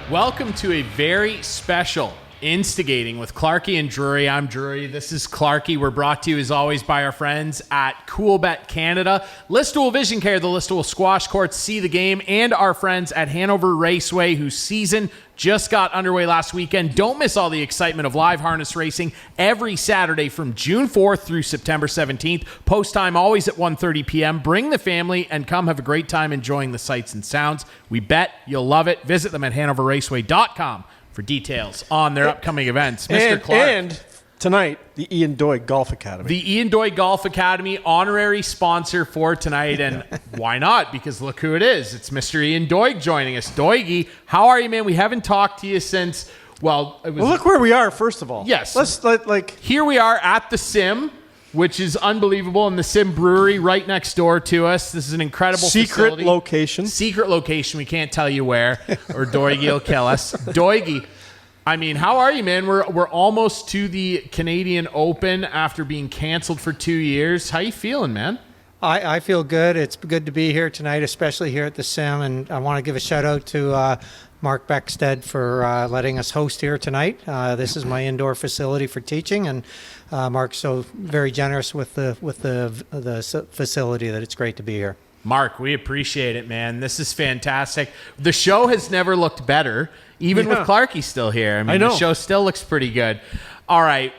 Welcome to a very special Instigating with Clarkey and Drury. I'm Drury. This is Clarkey. We're brought to you as always by our friends at Coolbet Canada, Listowel Vision Care, the Listowel Squash Courts, See the Game, and our friends at Hanover Raceway, whose season just got underway last weekend. Don't miss all the excitement of live harness racing every Saturday from June 4th through September 17th. Post time always at 1:30 p.m. Bring the family and come have a great time enjoying the sights and sounds. We bet you'll love it. Visit them at hanoverraceway.com for details on their upcoming events. Mr. Clark. And tonight, the Ian Doig Golf Academy. The Ian Doig Golf Academy, honorary sponsor for tonight. And why not? Because look who it is. It's Mr. Ian Doig joining us. Doigy, how are you, man? We haven't talked to you since, well, look where we are, first of all. Yes. Here we are at the Sim, which is unbelievable, in the Sim Brewery right next door to us. This is an incredible facility. Secret location. We can't tell you where, or Doigy will kill us. Doigy, I mean, how are you, man? We're almost to the Canadian Open after being canceled for 2 years. How you feeling, man? I feel good. It's good to be here tonight, especially here at the Sim, and I want to give a shout out to Mark Beckstead for letting us host here tonight. This is my indoor facility for teaching, and Mark's so very generous with the facility that it's great to be here. Mark, we appreciate it, man. This is fantastic. The show has never looked better, even with Clarkey still here. I mean, the show still looks pretty good. All right.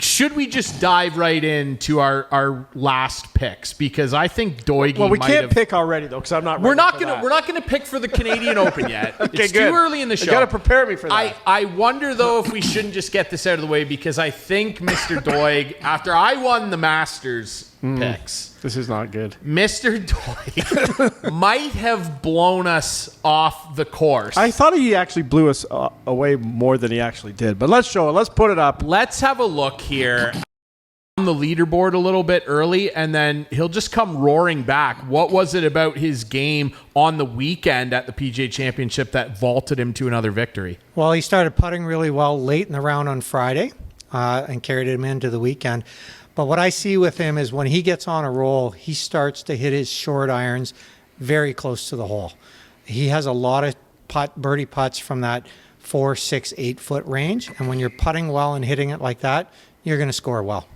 Should we just dive right into our last picks? Because I think Doigy. Well, we can't pick already though, because I'm not. We're not gonna pick for the Canadian Open yet. Okay, it's too early in the show. You got to prepare me for that. I wonder though if we shouldn't just get this out of the way, because I think Mr. Doig, after I won the Masters picks, this is not good. Mr. Doig might have blown us off the course. I thought he actually blew us away more than he actually did. But let's show it. Let's put it up. Let's have a look here on the leaderboard a little bit early, and then he'll just come roaring back. What was it about his game on the weekend at the PGA Championship that vaulted him to another victory? Well, he started putting really well late in the round on Friday and carried him into the weekend. But what I see with him is when he gets on a roll, he starts to hit his short irons very close to the hole. He has a lot of birdie putts from that 4, 6, 8 foot range. And when you're putting well and hitting it like that, you're going to score well.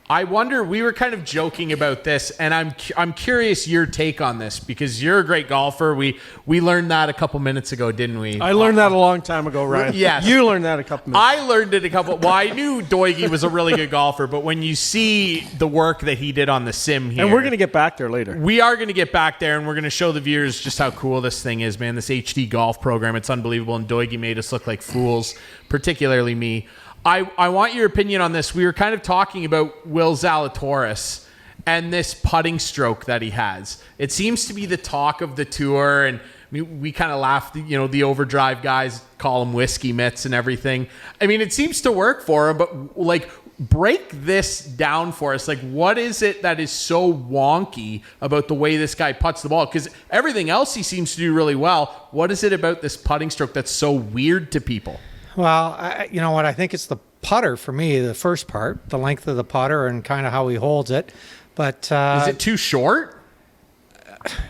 I wonder, we were kind of joking about this, and I'm curious your take on this, because you're a great golfer. We learned that a couple minutes ago, didn't we? I learned that a long time ago, Ryan. Yes. You learned that a couple minutes ago. I learned it well, I knew Doigy was a really good golfer, but when you see the work that he did on the Sim here. And we're going to get back there later. We are going to get back there, and we're going to show the viewers just how cool this thing is, man. This HD golf program, it's unbelievable, and Doigy made us look like fools, particularly me. I want your opinion on this. We were kind of talking about Will Zalatoris and this putting stroke that he has. It seems to be the talk of the tour, and we kind of laugh, the overdrive guys call him whiskey mitts and everything. I mean, it seems to work for him, but break this down for us. What is it that is so wonky about the way this guy putts the ball? Because everything else he seems to do really well. What is it about this putting stroke that's so weird to people? Well, you know what? I think it's the putter for me, the first part, the length of the putter and kind of how he holds it. But is it too short?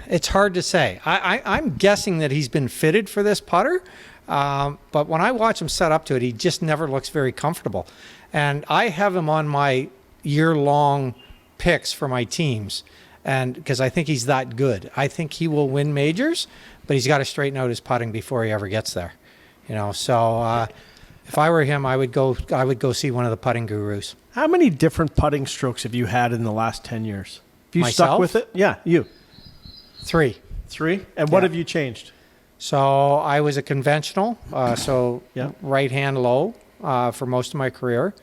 It's hard to say. I'm guessing that he's been fitted for this putter. But when I watch him set up to it, he just never looks very comfortable. And I have him on my year-long picks for my teams, and because I think he's that good. I think he will win majors, but he's got to straighten out his putting before he ever gets there. So if I were him, I would go see one of the putting gurus. How many different putting strokes have you had in the last 10 years? Have you Myself? Stuck with it? Yeah, you. 3. 3? And what have you changed? So I was a conventional, right hand low for most of my career.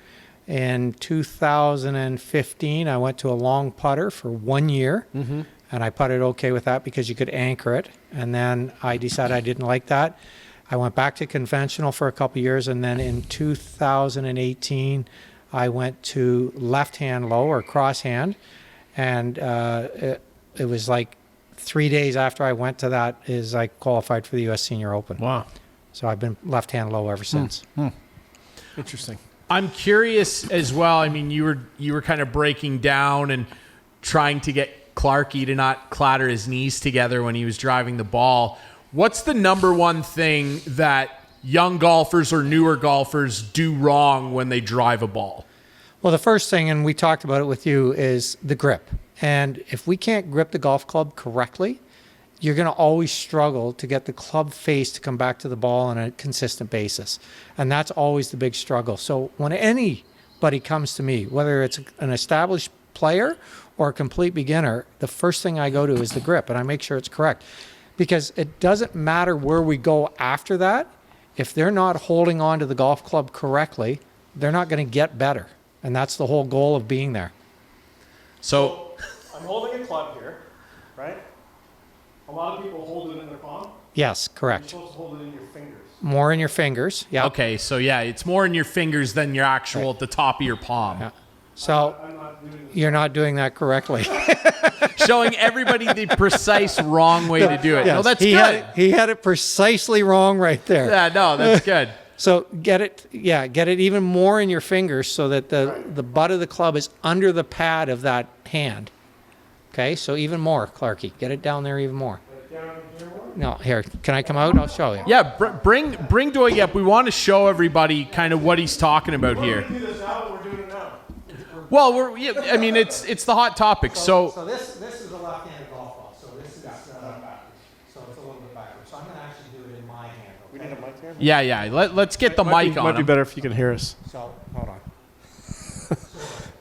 In 2015, I went to a long putter for 1 year, and I putted okay with that because you could anchor it. And then I decided I didn't like that. I went back to conventional for a couple of years, and then in 2018, I went to left-hand low or cross-hand, and it was like 3 days after I went to that is I qualified for the U.S. Senior Open. Wow. So I've been left-hand low ever since. Interesting. I'm curious as well. I mean, you were kind of breaking down and trying to get Clarkey to not clatter his knees together when he was driving the ball. What's the number one thing that young golfers or newer golfers do wrong when they drive a ball? Well, the first thing, and we talked about it with you, is the grip. And if we can't grip the golf club correctly, you're going to always struggle to get the club face to come back to the ball on a consistent basis. And that's always the big struggle. So when anybody comes to me, whether it's an established player or a complete beginner, the first thing I go to is the grip, and I make sure it's correct. Because it doesn't matter where we go after that. If they're not holding on to the golf club correctly, they're not going to get better. And that's the whole goal of being there. So I'm holding a club here, right? A lot of people hold it in their palm. Yes, You're correct. supposed to hold it in your fingers. More in your fingers. Yeah. okay, so yeah, it's more in your fingers than your actual at the top of your palm. Yeah. So I'm not doing this. you're not doing that correctly. Showing everybody the precise wrong way to do it. No, Yes, that's he good. he had it precisely wrong right there. Yeah, no, that's good. So get it even more in your fingers so that the butt of the club is under the pad of that hand. Okay, so even more, Clarkey. Get it down there even more. No, here. Can I come out? I'll show you. Yeah, bring Doig up. We want to show everybody kind of what he's talking about here. We do this now, we're doing it now. Well, I mean, it's the hot topic. So this is a left-handed golf ball. So this is backwards. So it's a little bit backwards. So I'm going to actually do it in my hand. We need a mic here? yeah. Let's get the mic on Might be him. better if you can hear us. So hold on.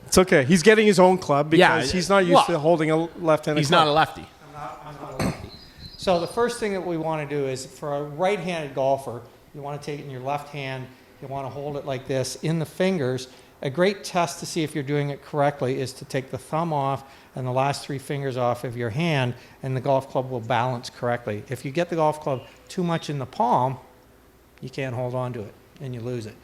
It's okay. He's getting his own club because Yeah, he's not used to holding a left-handed He's club. not a lefty. I'm not a lefty. So the first thing that we want to do is for a right-handed golfer, you want to take it in your left hand. You want to hold it like this in the fingers. A great test to see if you're doing it correctly is to take the thumb off and the last three fingers off of your hand, and the golf club will balance correctly. If you get the golf club too much in the palm, you can't hold on to it and you lose it.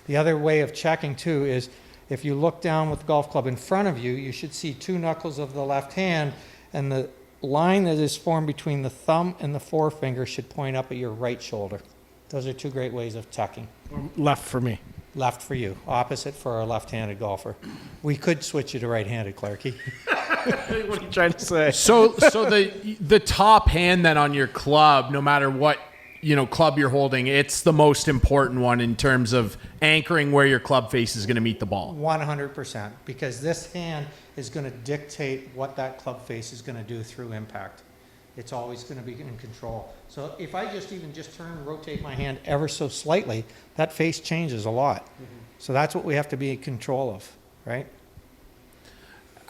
The other way of checking too is if you look down with the golf club in front of you, you should see two knuckles of the left hand, and the line that is formed between the thumb and the forefinger should point up at your right shoulder. Those are two great ways of checking. Left for me. Left for you, opposite for a left-handed golfer. We could switch you to right-handed, Clarkey. What are you trying to say? So the top hand then on your club, no matter what club you're holding, it's the most important one in terms of anchoring where your club face is going to meet the ball. 100%, because this hand is going to dictate what that club face is going to do through impact. It's always going to be in control. So if I just turn and rotate my hand ever so slightly, that face changes a lot. Mm-hmm. So that's what we have to be in control of, right?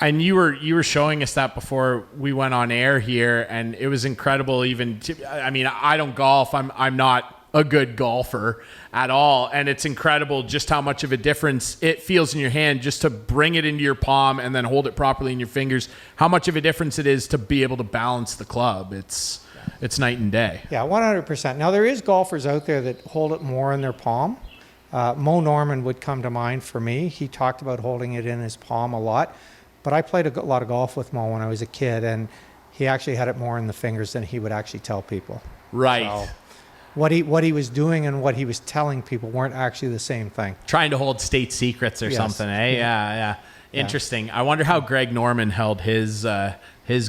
And you were showing us that before we went on air here, and it was incredible. I don't golf. I'm not a good golfer at all, and it's incredible just how much of a difference it feels in your hand just to bring it into your palm and then hold it properly in your fingers. How much of a difference it is to be able to balance the club. It's night and day. Yeah, 100%. Now there is golfers out there that hold it more in their palm. Moe Norman would come to mind for me. He talked about holding it in his palm a lot. But I played a lot of golf with Moe when I was a kid, and he actually had it more in the fingers than he would actually tell people. Right. So what he was doing and what he was telling people weren't actually the same thing. Trying to hold state secrets or something, eh? Yeah. Interesting. I wonder how Greg Norman held his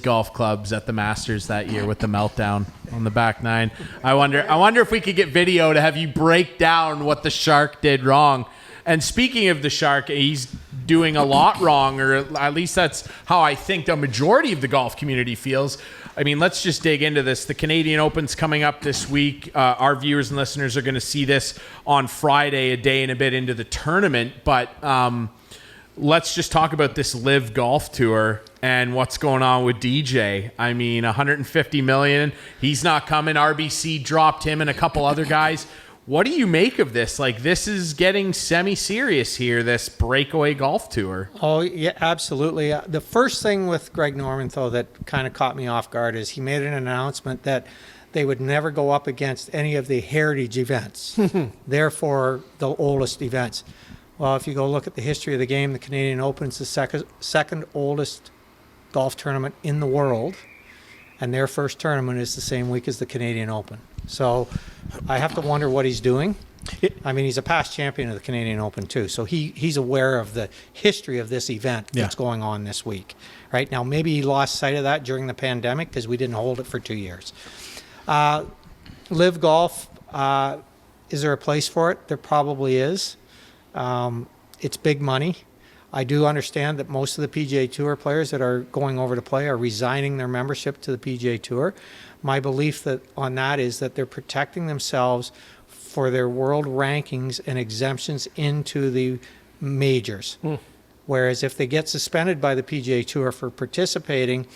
golf clubs at the Masters that year with the meltdown on the back nine. I wonder if we could get video to have you break down what the Shark did wrong. And speaking of the Shark, he's doing a lot wrong, or at least that's how I think the majority of the golf community feels. I mean, let's just dig into this. The Canadian Open's coming up this week. Our viewers and listeners are going to see this on Friday, a day and a bit into the tournament. But let's just talk about this LIV Golf Tour and what's going on with DJ. I mean, $150 million. He's not coming. RBC dropped him and a couple other guys. What do you make of this? Like, this is getting semi-serious here, this breakaway golf tour. Oh, yeah, absolutely. The first thing with Greg Norman, though, that kind of caught me off guard is he made an announcement that they would never go up against any of the heritage events, therefore the oldest events. Well, if you go look at the history of the game, the Canadian Open is the second oldest golf tournament in the world, and their first tournament is the same week as the Canadian Open. So I have to wonder what he's doing. I mean, he's a past champion of the Canadian Open too, so he's aware of the history of this event that's going on this week. Right now, maybe he lost sight of that during the pandemic because we didn't hold it for 2 years. LIV Golf, is there a place for it? There probably is. It's big money. I do understand that most of the PGA Tour players that are going over to play are resigning their membership to the PGA Tour. My belief on that is that they're protecting themselves for their world rankings and exemptions into the majors. Whereas if they get suspended by the PGA Tour for participating,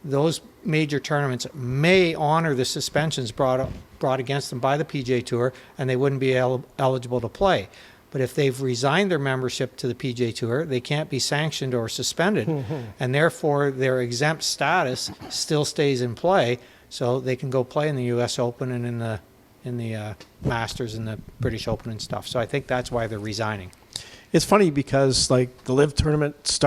those major tournaments may honor the suspensions brought against them by the PGA Tour, and they wouldn't be eligible to play. But if they've resigned their membership to the PGA Tour, they can't be sanctioned or suspended, and therefore their exempt status still stays in play, so they can go play in the U.S. Open and in the Masters and the British Open and stuff. So I think that's why they're resigning. It's funny because like the LIV tournament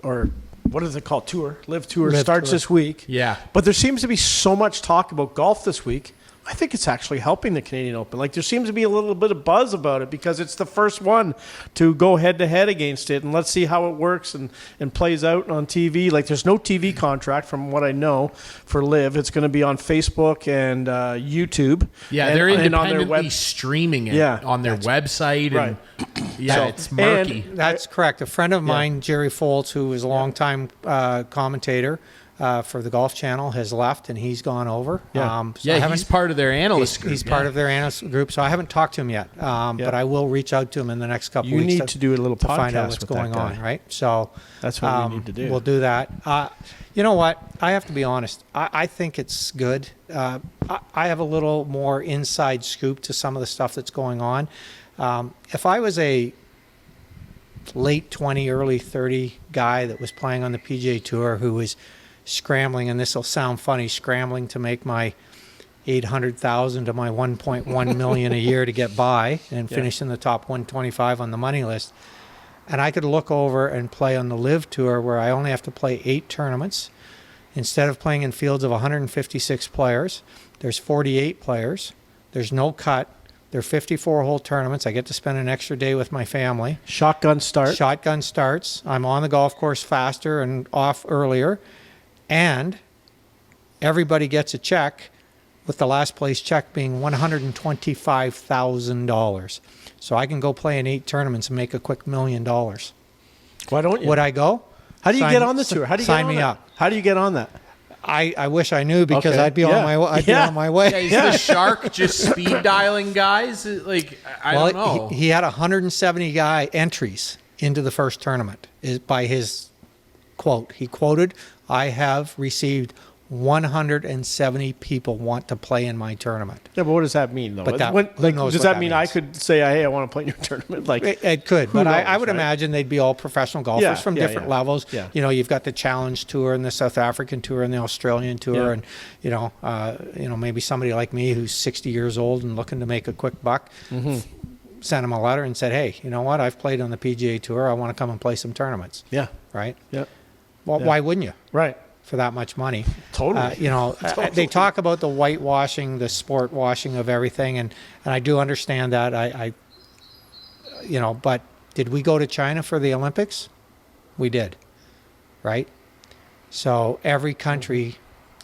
or what is it called? LIV Tour starts this week. Yeah. But there seems to be so much talk about golf this week. I think it's actually helping the Canadian Open. Like there seems to be a little bit of buzz about it because it's the first one to go head to head against it, and let's see how it works and plays out on TV. Like there's no TV contract from what I know for LIV. It's going to be on Facebook and YouTube. Yeah, and, they're independently and on their streaming it on their website. Right. And it's murky. That's correct. A friend of mine, Jerry Foltz, who was a longtime commentator for the Golf Channel, has left and he's gone over. He's part of their analyst group. He's part of their analyst group, so I haven't talked to him yet. But I will reach out to him in the next couple weeks. You need to do a little to podcast find out what's going on, right? So that's what we need to do. We'll do that. You know what? I have to be honest. I think it's good. I have a little more inside scoop to some of the stuff that's going on. If I was a late 20, early 30 guy that was playing on the PGA Tour who was scrambling, and this will sound funny, scrambling to make my 800,000 to my 1.1 million a year to get by and finish in the top 125 on the money list, and I could look over and play on the LIV Tour where I only have to play 8 tournaments. Instead of playing in fields of 156 players, there's 48 players. There's no cut. They're 54-hole tournaments. I get to spend an extra day with my family. Shotgun start. Shotgun starts. I'm on the golf course faster and off earlier. And everybody gets a check, with the last place check being $125,000. So I can go play in 8 tournaments and make a quick $1 million. Why don't you? Would I go? How do you get on the tour? How do you sign get on me that? up? How do you get on that? I wish I knew, because Okay. I'd be on my I'd be on my way. Is the Shark just speed dialing guys? Like I don't know. He had 170 guy entries into the first tournament by his quote. He quoted, "I have received 170 people want to play in my tournament." Yeah, but what does that mean, though? But that- When, who like, knows does what that that mean I means? could say, "Hey, I want to play in your tournament"? Like It could, but I knows, would right? imagine they'd be all professional golfers from different levels. Yeah. You know, you've got the Challenge Tour and the South African Tour and the Australian Tour, and maybe somebody like me who's 60 years old and looking to make a quick buck. Sent him a letter and said, "Hey, you know what? I've played on the PGA Tour. I want to come and play some tournaments." Yeah, Right? yeah, Well, why wouldn't you? right. For that much money. Totally. They talk about the whitewashing, the sport washing of everything, and I do understand that. But did we go to China for the Olympics? We did, right? So every country,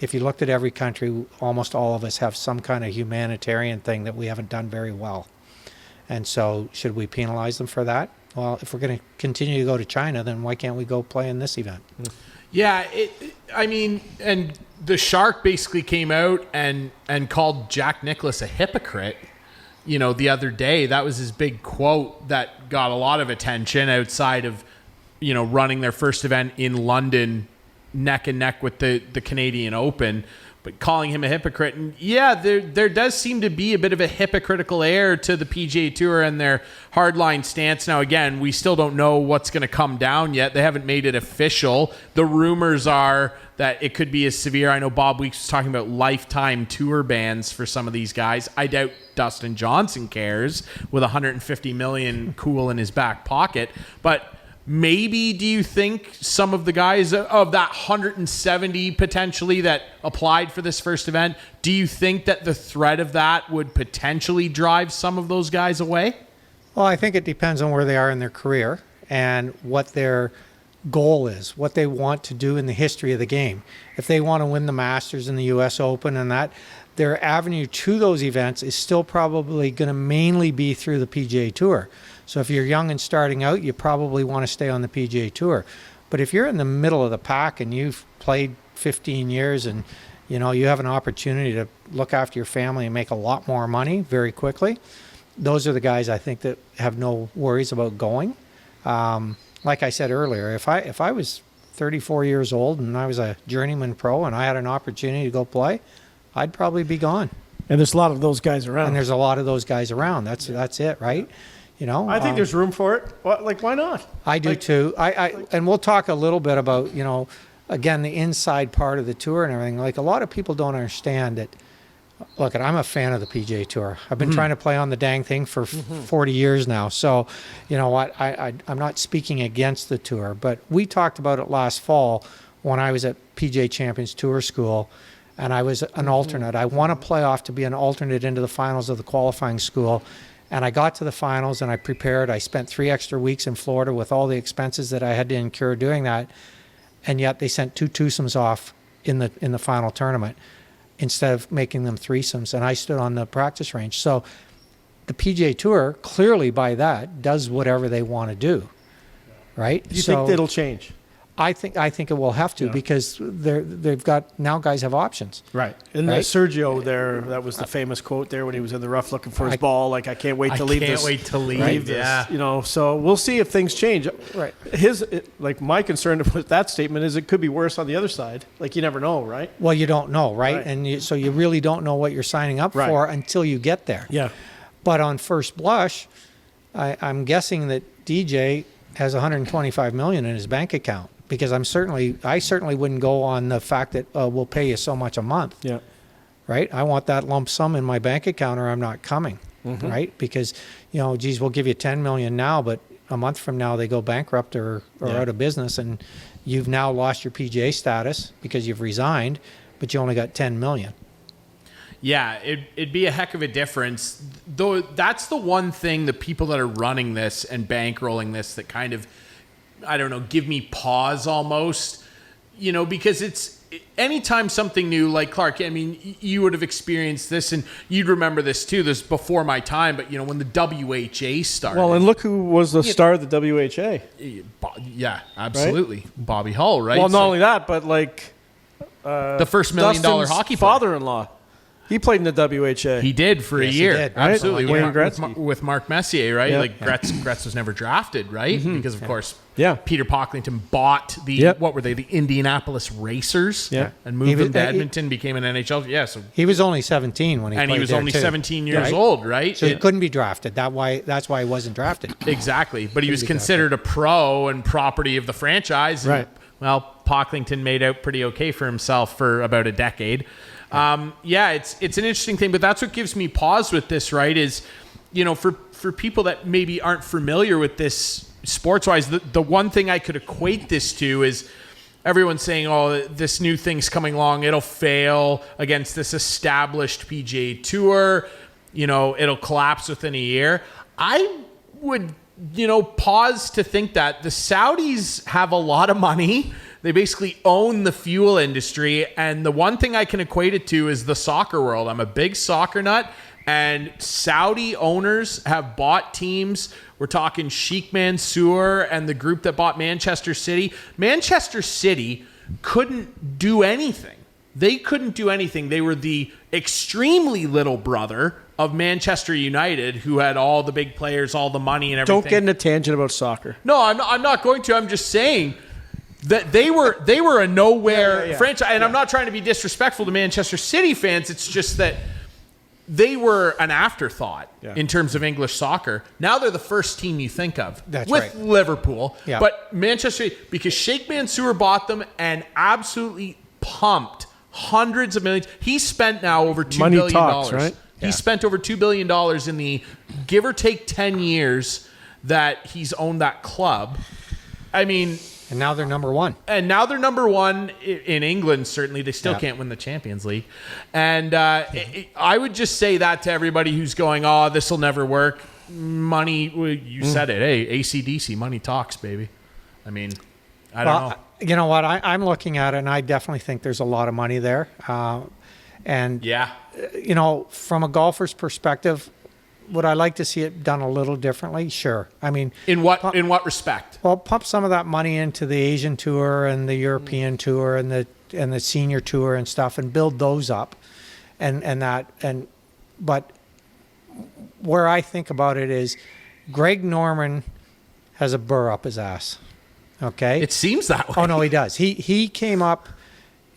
if you looked at every country, almost all of us have some kind of humanitarian thing that we haven't done very well. And so should we penalize them for that? Well, if we're going to continue to go to China, then why can't we go play in this event? Yeah, and the Shark basically came out and called Jack Nicklaus a hypocrite, the other day. That was his big quote that got a lot of attention outside of, running their first event in London neck and neck with the Canadian Open, but calling him a hypocrite. And yeah, there does seem to be a bit of a hypocritical air to the PGA Tour and their hardline stance. Now, again, we still don't know what's going to come down yet. They haven't made it official. The rumors are that it could be as severe. I know Bob Weeks was talking about lifetime tour bans for some of these guys. I doubt Dustin Johnson cares with $150 million cool in his back pocket. But maybe, do you think some of the guys of that 170 potentially that applied for this first event, do you think that the threat of that would potentially drive some of those guys away? Well, I think it depends on where they are in their career and what their goal is, what they want to do in the history of the game. If they want to win the Masters and the U.S. Open and that, their avenue to those events is still probably going to mainly be through the PGA Tour. So if you're young and starting out, you probably want to stay on the PGA Tour. But if you're in the middle of the pack and you've played 15 years and you have an opportunity to look after your family and make a lot more money very quickly, those are the guys I think that have no worries about going. Like I said earlier, if I was 34 years old and I was a journeyman pro and I had an opportunity to go play, I'd probably be gone. And there's a lot of those guys around. And there's a lot of those guys around. That's it, right? I think there's room for it. Why not? I do too. And we'll talk a little bit about, again, the inside part of the tour and everything. Like, a lot of people don't understand that. Look, I'm a fan of the PGA Tour. I've been trying to play on the dang thing for 40 years now. So, you know what? I'm not speaking against the tour, but we talked about it last fall when I was at PGA Champions Tour School, and I was an alternate. I won a playoff to be an alternate into the finals of the qualifying school, and I got to the finals, and I prepared. I spent 3 extra weeks in Florida with all the expenses that I had to incur doing that, and yet they sent 2 twosomes off in the final tournament instead of making them threesomes, and I stood on the practice range. So the PGA Tour, clearly by that, does whatever they want to do, right? Do you think it'll change? I think it will have to, because they've got, now guys have options. Right. And Sergio there, that was the famous quote there when he was in the rough looking for his ball, like, I can't wait to leave this. I can't wait to leave this. Yeah. So we'll see if things change. Right. My concern with that statement is it could be worse on the other side. Like, you never know, right? Well, you don't know, right? And so you really don't know what you're signing up for until you get there. Yeah. But on first blush, I'm guessing that DJ has $125 million in his bank account. Because I certainly wouldn't go on the fact that we'll pay you so much a month. Yeah. Right? I want that lump sum in my bank account or I'm not coming. Right? Because, we'll give you $10 million now, but a month from now they go bankrupt or out of business, and you've now lost your PGA status because you've resigned, but you only got $10 million. Yeah, it'd be a heck of a difference. Though that's the one thing, the people that are running this and bankrolling this, that kind of, I don't know, give me pause almost, because it's anytime something new, like Clark, I mean, you would have experienced this and you'd remember this too. This is before my time, but when the WHA started. Well, and look who was the star of the WHA. Yeah, absolutely. Right? Bobby Hull, right? Well, not only that, but the first $1 million hockey player. Father-in-law. He played in the WHA. He did for a year. Did, right? Absolutely. Wayne Gretzky. With Mark Messier, right? Yeah. Like Gretz was never drafted, right? Because, of course, Yeah. Peter Pocklington bought what were they? The Indianapolis Racers. Yeah. And moved them to Edmonton, became an NHL. Yeah. So he was only 17 when he played and he was there only too. 17 years old, right? So he couldn't be drafted. That's why he wasn't drafted. Exactly. But he was considered a pro and property of the franchise. Right. Well, Pocklington made out pretty okay for himself for about a decade. It's an interesting thing, but that's what gives me pause with this, right? Is, for people that maybe aren't familiar with this sports-wise, the one thing I could equate this to is everyone's saying, oh, this new thing's coming along, it'll fail against this established PGA Tour, it'll collapse within a year. I would, pause to think that the Saudis have a lot of money. They basically own the fuel industry. And the one thing I can equate it to is the soccer world. I'm a big soccer nut. And Saudi owners have bought teams. We're talking Sheikh Mansour and the group that bought Manchester City. Manchester City couldn't do anything. They couldn't do anything. They were the extremely little brother of Manchester United, who had all the big players, all the money and everything. Don't get in a tangent about soccer. No, I'm not going to. I'm just saying that they were a nowhere franchise. And I'm not trying to be disrespectful to Manchester City fans. It's just that they were an afterthought in terms of English soccer. Now they're the first team you think of. That's with right. Liverpool. Yeah. But Manchester, because Sheikh Mansour bought them and absolutely pumped hundreds of millions. He spent now over $2 Money billion. talks, right? He spent over $2 billion in the give or take 10 years that he's owned that club. I mean... And now they're number one. And now they're number one in England, certainly. They still can't win the Champions League. And I would just say that to everybody who's going, oh, this will never work. Money, you said it. Hey, AC/DC, money talks, baby. I mean... I don't know. You know what? I'm looking at it, and I definitely think there's a lot of money there. And Yeah. you know, from a golfer's perspective, would I like to see it done a little differently? Sure. I mean, In what respect? well, pump some of that money into the Asian Tour and the European Tour and the Senior Tour and stuff, and build those up, but where I think about it is, Greg Norman has a burr up his ass. Okay. It seems that way. Oh no, he does. He came up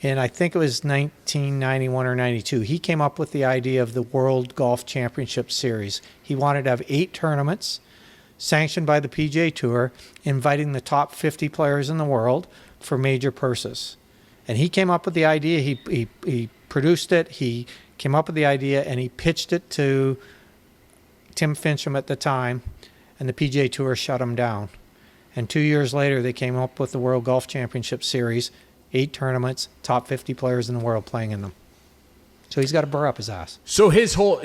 in, I think it was 1991 or 92. He came up with the idea of the World Golf Championship Series. He wanted to have 8 tournaments sanctioned by the PGA Tour, inviting the top 50 players in the world for major purses. And he came up with the idea. He produced it. He came up with the idea, and he pitched it to Tim Fincham at the time, and the PGA Tour shut him down. And 2 years later, they came up with the World Golf Championship Series, 8 tournaments, top 50 players in the world playing in them. So he's got to burr up his ass. So his whole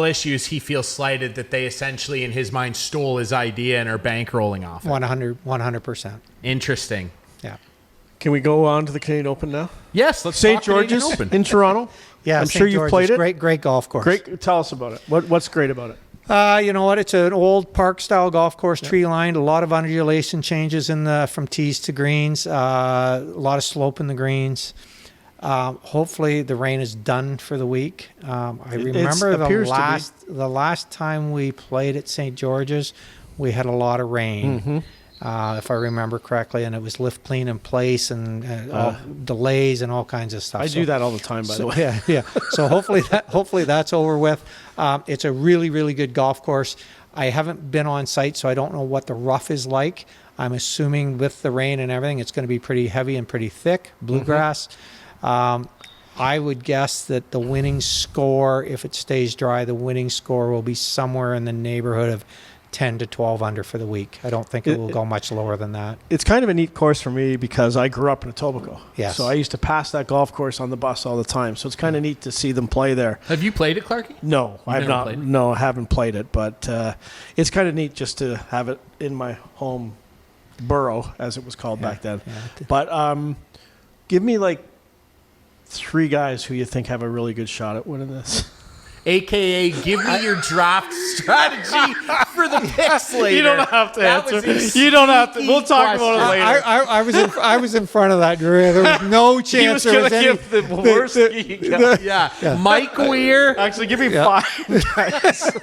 issue is he feels slighted that they essentially, in his mind, stole his idea and are bankrolling off it. 100%. Interesting. Yeah. Can we go on to the Canadian Open now? Yes, let's St. talk Canadian George's Open. in Toronto. Yeah, I'm St. sure you've played it. Great golf course. Great. Tell us about it. What's great about it? You know what? It's an old park-style golf course, tree-lined. A lot of undulation changes from tees to greens. A lot of slope in the greens. Hopefully, the rain is done for the week. I remember the last time we played at St. George's, we had a lot of rain. If I remember correctly, and it was lift clean in place and delays and all kinds of stuff. I do that all the time, by the way. Yeah. So hopefully that's over with. It's a really, really good golf course. I haven't been on site, so I don't know what the rough is like. I'm assuming with the rain and everything, it's going to be pretty heavy and pretty thick, bluegrass. I would guess that the winning score, if it stays dry, the winning score will be somewhere in the neighborhood of 10 to 12 under for the week. I don't think it will go much lower than that. It's kind of a neat course for me because I grew up in Etobicoke. Yes. So I used to pass that golf course on the bus all the time. So it's kind of neat to see them play there. Have you played it, Clarkey? No, I've never not. played it? No, I haven't played it, but it's kind of neat just to have it in my home borough, as it was called back then. Yeah. But give me like 3 guys who you think have a really good shot at winning this. AKA, give me your draft strategy for the picks later. You don't have to That answer. was a You don't have to. sneaky We'll talk about it question. later. I was in front of that, Drew. There was no chance He there was was going to any. give the worst ski guy. Yeah. Mike Weir. Actually, give me 5 guys.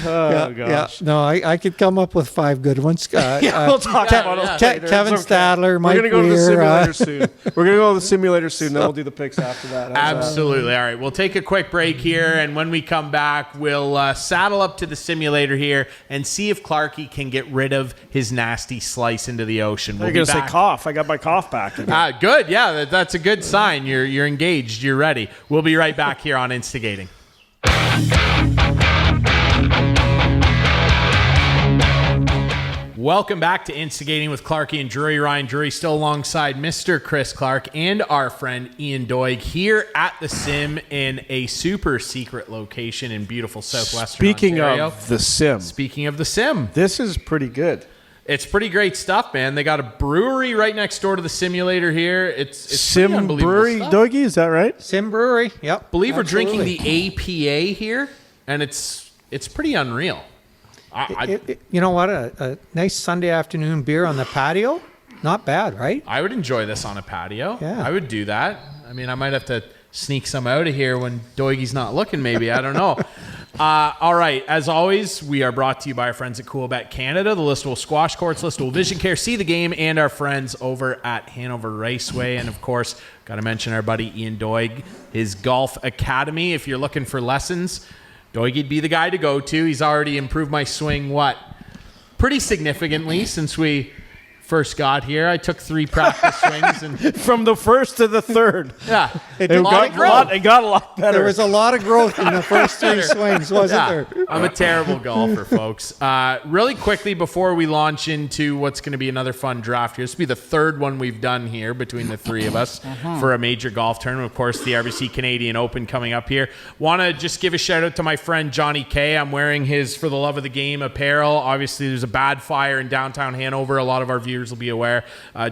Oh, gosh. Yeah, no, I could come up with 5 good ones. We'll talk about it later. Kevin It's okay. Stadler, Mike We're going to go to the Weir, simulator soon. We're going to go to the simulator soon, then we'll do the picks after that. Absolutely. All right. We'll take a quick break here, and when we come back, we'll saddle up to the simulator here and see if Clarkey can get rid of his nasty slice into the ocean. You're going to say cough. I got my cough back. Good. Yeah, that's a good sign. You're engaged. You're ready. We'll be right back here on Instigating. Welcome back to Instigating with Clarkey and Drury. Ryan Drury still alongside Mr. Chris Clark and our friend Ian Doig here at the Sim in a super secret location in beautiful Southwestern Ontario. Speaking of the Sim, Speaking of the Sim, this is pretty good. it's pretty great stuff, man. They got a brewery right next door to the simulator here. It's pretty Sim unbelievable Brewery, stuff. Dougie, is that right? Sim Brewery. Yep. Believe we're absolutely. drinking the APA here, and it's pretty unreal. You know what? A nice Sunday afternoon beer on the patio. Not bad, right? I would enjoy this on a patio. Yeah. I would do that. I mean, I might have to sneak some out of here when Doigie's not looking, maybe. I don't know. All right. As always, we are brought to you by our friends at Coolbet Canada, the Listowel Squash Courts, Listowel Vision Care, See the Game, and our friends over at Hanover Raceway. And, of course, got to mention our buddy Ian Doig, his golf academy. If you're looking for lessons, Doigie'd be the guy to go to. He's already improved my swing, pretty significantly since we first got here. I took 3 practice swings. And From the first to the third. yeah, It got a lot better. There was a lot of growth in the first 3 swings, wasn't there? I'm a terrible golfer, folks. Really quickly before we launch into what's going to be another fun draft here, this will be the 3rd one we've done here between the 3 of us for a major golf tournament. Of course, the RBC Canadian Open coming up here. Want to just give a shout out to my friend Johnny K. I'm wearing his For the Love of the Game apparel. Obviously, there's a bad fire in downtown Hanover. A lot of our viewers viewers will be aware.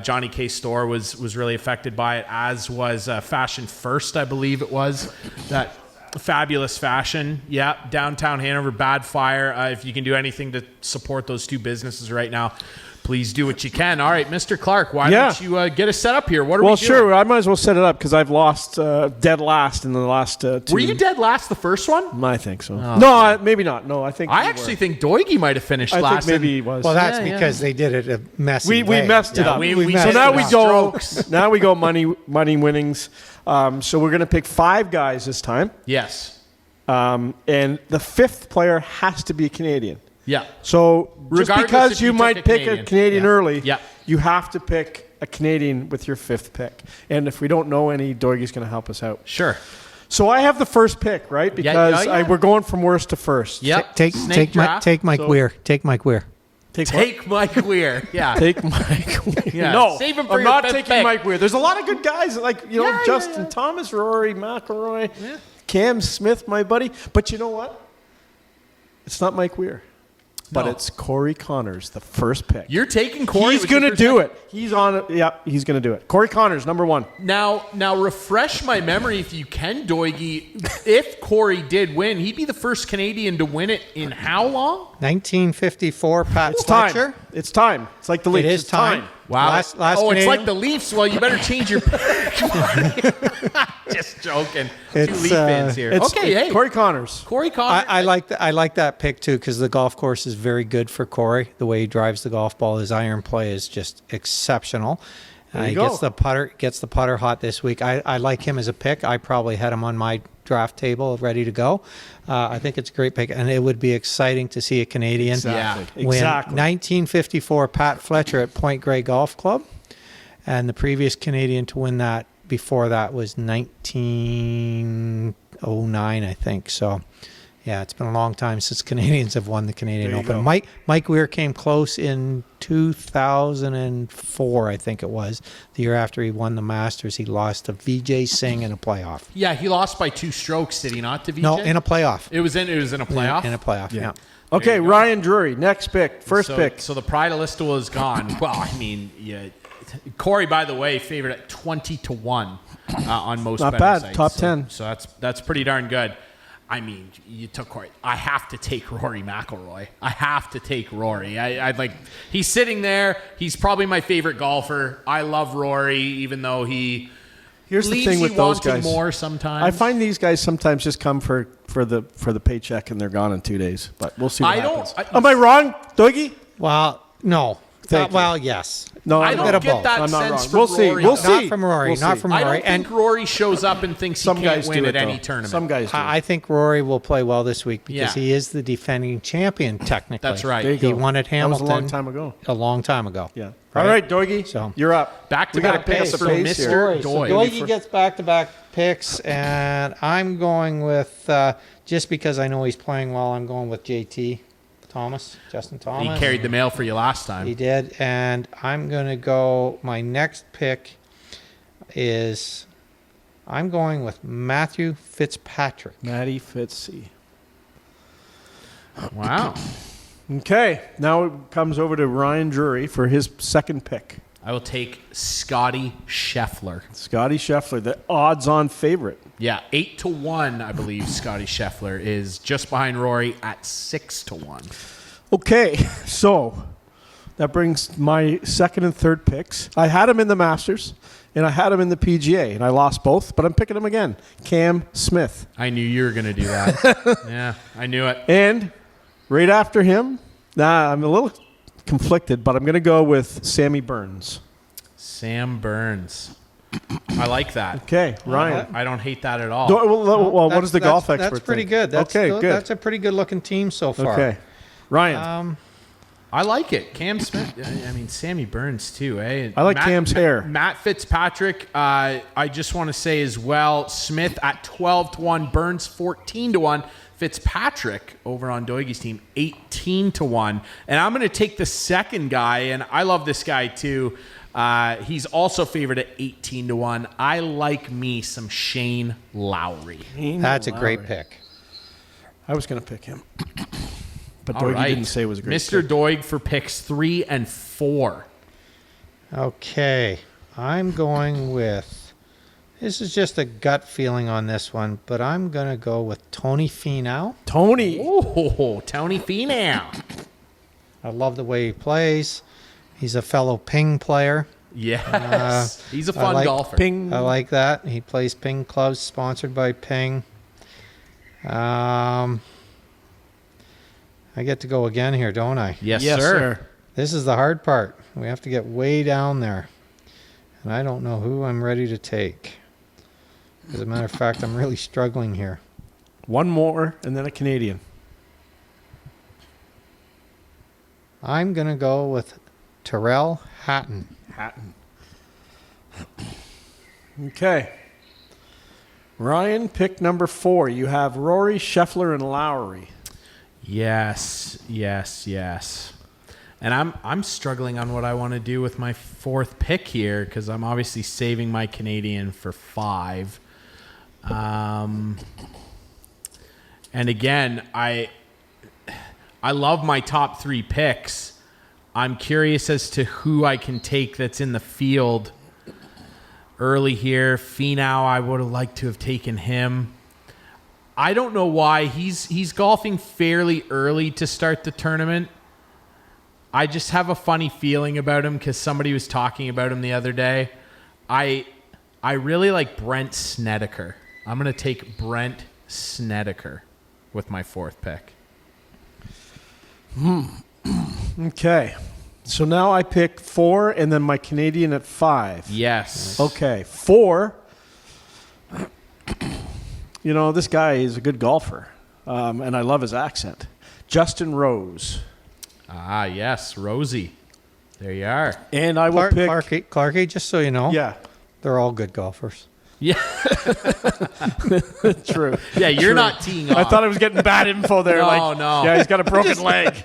Johnny K. Store was really affected by it, as was Fashion First, I believe it was. That fabulous fashion. Yeah, downtown Hanover, bad fire. If you can do anything to support those two businesses right now, please do what you can. All right, Mr. Clark, why don't you get us set up here? What are we doing? Well, sure. I might as well set it up because I've lost dead last in the last 2. Were you dead last the first one? I think so. No, maybe not. No, I think I actually think Doigy might have finished last. I think maybe he was. Well, that's because they did it a messy way. We messed it up. So now we go. Now we go money winnings. So we're going to pick 5 guys this time. Yes. And the 5th player has to be Canadian. Yeah. So just Regardless because if you took might pick a Canadian early, Yeah. you have to pick a Canadian with your 5th pick. And if we don't know any, Doigy's going to help us out. Sure. So I have the first pick, right? Because we're going from worst to first. Yep. Take Mike Weir. Take Mike Weir. Take Mike Weir. Yeah. Take Mike Weir. Yeah. No, Save him for I'm your not 5th taking pick. Mike Weir. There's a lot of good guys like Justin Thomas, Rory McIlroy, Cam Smith, my buddy. But you know what? It's not Mike Weir. But it's Corey Connors, the first pick. You're taking Corey. He's going to do it. He's on it. Yeah, he's going to do it. Corey Connors, number 1. Now refresh my memory if you can, Doigy. If Corey did win, he'd be the first Canadian to win it in how long? 1954, Pat It's Fletcher. time. It's time. It's like the Leafs. It is It's time. Wow. Last it's Canadian. like the Leafs. Well, you better change your pick. Just joking. Two Leaf fans here. Hey. Corey Connors. Corey Connors. I like that pick too because the golf course is very good for Corey. The way he drives the golf ball, his iron play is just exceptional. He gets the putter hot this week. I like him as a pick. I probably had him on my draft table ready to go. I think it's a great pick, and it would be exciting to see a Canadian Exactly. win. Exactly. 1954 Pat Fletcher at Point Grey Golf Club, and the previous Canadian to win that before that was 1909, I think. So, yeah, it's been a long time since Canadians have won the Canadian Open. Mike Weir came close in 2004, I think it was. The year after he won the Masters, he lost to Vijay Singh in a playoff. Yeah, he lost by 2 strokes, did he not, to VJ? No, in a playoff. It was in a playoff? In a playoff, yeah. Okay, Ryan Drury, next pick, first pick. So the pride of Listowel is gone. Well, I mean, Corey, by the way, favored at 20-1 on most Not betting bad, sites. top 10. So that's pretty darn good. I mean, you took Corey. I have to take Rory McIlroy. I have to take Rory. I'd like. He's sitting there. He's probably my favorite golfer. I love Rory, even though he. Here's the thing with those guys. More sometimes. I find these guys sometimes just come for the paycheck and they're gone in 2 days. But we'll see what happens. Am I wrong, Doigy? Well, no. Yes. No, I don't get that I'm not sense wrong. from We'll see. Rory. We'll see. Not from Rory. We'll Not see. from I Rory. don't think Rory shows up and thinks Some he can't guys win do at it, any though. tournament. Some guys do. I think Rory will play well this week because he is the defending champion, technically. That's right. There you He go. won at Hamilton. That was a long time ago. A long time ago. Yeah. All right, Doigy. So you're up. Back-to-back picks for Mr. So Doig. Doigy gets back-to-back picks, and I'm going with, just because I know he's playing well, I'm going with JT Thomas, Justin Thomas. He carried the mail for you last time. He did, and I'm going to go, my next pick is, I'm going with Matthew Fitzpatrick. Matty Fitzy. Wow. Okay, now it comes over to Ryan Drury for his second pick. I will take Scotty Scheffler. Scotty Scheffler, the odds-on favorite. Yeah, 8-1, I believe Scotty Scheffler is just behind Rory at 6-1. Okay, so that brings my second and third picks. I had him in the Masters, and I had him in the PGA, and I lost both, but I'm picking him again. Cam Smith. I knew you were going to do that. Yeah, I knew it. And right after him, I'm a little conflicted, but I'm going to go with Sammy Burns. Sam Burns. I like that. Okay, Ryan. I don't hate that at all. Well, what does the golf expert That's pretty think? good. Good. That's a pretty good-looking team so far. Okay. Ryan. I like it. Cam Smith. I mean, Sammy Burns too, eh? I like Cam's hair. Matt Fitzpatrick. I just want to say as well, Smith at 12-1, Burns 14-1, Fitzpatrick over on Doigy's team 18-1. And I'm going to take the second guy, and I love this guy too. He's also favored at 18-1. I like me some Shane Lowry. That's a great pick. I was going to pick him. But All Doigy right. didn't say it was a great Mr. pick. Doig for picks 3 and 4. Okay, I'm going with, this is just a gut feeling on this one, but I'm going to go with Tony Finau. Tony. Oh, Tony Finau. I love the way he plays. He's a fellow ping player. Yes. He's a fun golfer. Ping. I like that. He plays ping clubs sponsored by Ping. I get to go again here, don't I? Yes, sir. This is the hard part. We have to get way down there. And I don't know who I'm ready to take. As a matter of fact, I'm really struggling here. One more, and then a Canadian. I'm going to go with Tyrrell Hatton. Okay. Ryan, pick number 4. You have Rory, Scheffler, and Lowry. Yes. And I'm struggling on what I want to do with my 4th pick here because I'm obviously saving my Canadian for 5. And again, I love my top 3 picks. I'm curious as to who I can take that's in the field early here. Finau, I would have liked to have taken him. I don't know why. He's golfing fairly early to start the tournament. I just have a funny feeling about him because somebody was talking about him the other day. I really like Brent Snedeker. I'm going to take Brent Snedeker with my 4th pick. Okay. So now I pick 4 and then my Canadian at 5. Yes. Okay. 4. You know, this guy is a good golfer. And I love his accent. Justin Rose. Ah, yes. Rosie. There you are. And I will pick... Clarkey, just so you know. Yeah. They're all good golfers. Yeah. True. Yeah, you're not teeing off. I thought I was getting bad info there. No. Yeah, he's got a broken leg.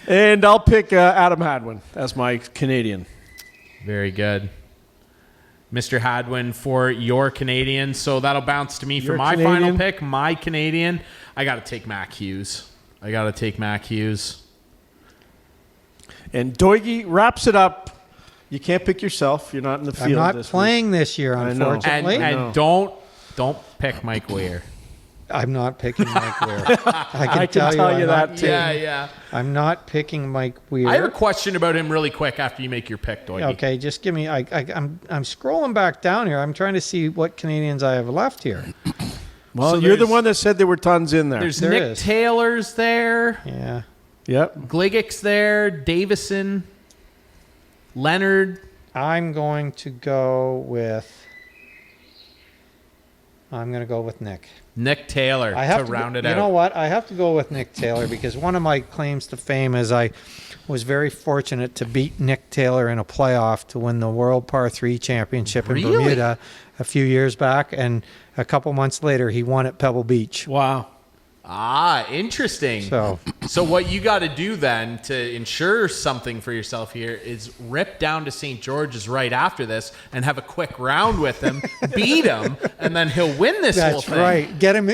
And I'll pick Adam Hadwin as my Canadian. Very good. Mr. Hadwin for your Canadian. So that'll bounce to me for my final pick. My Canadian. I got to take Mac Hughes. And Doigie wraps it up. You can't pick yourself. You're not in the field. I'm not this playing week. this year, unfortunately. And don't pick Mike Weir. I'm not picking Mike Weir. I can tell you that too. Yeah. I'm not picking Mike Weir. I have a question about him really quick after you make your pick, Doigie. Okay, just give me. I'm scrolling back down here. I'm trying to see what Canadians I have left here. Well, So you're the one that said there were tons in there. There's There Nick is. Taylor's there. Yeah. Yep. Gligic's there. Davison. Leonard. I'm going to go with Nick. Nick Taylor to round it out. You know what? I have to go with Nick Taylor because one of my claims to fame is I was very fortunate to beat Nick Taylor in a playoff to win the World Par 3 Championship in Bermuda a few years back, and a couple months later he won at Pebble Beach. Wow. Ah, interesting. So what you got to do then to ensure something for yourself here is rip down to St. George's right after this and have a quick round with him, beat him, and then he'll win this whole thing. that's right. Get him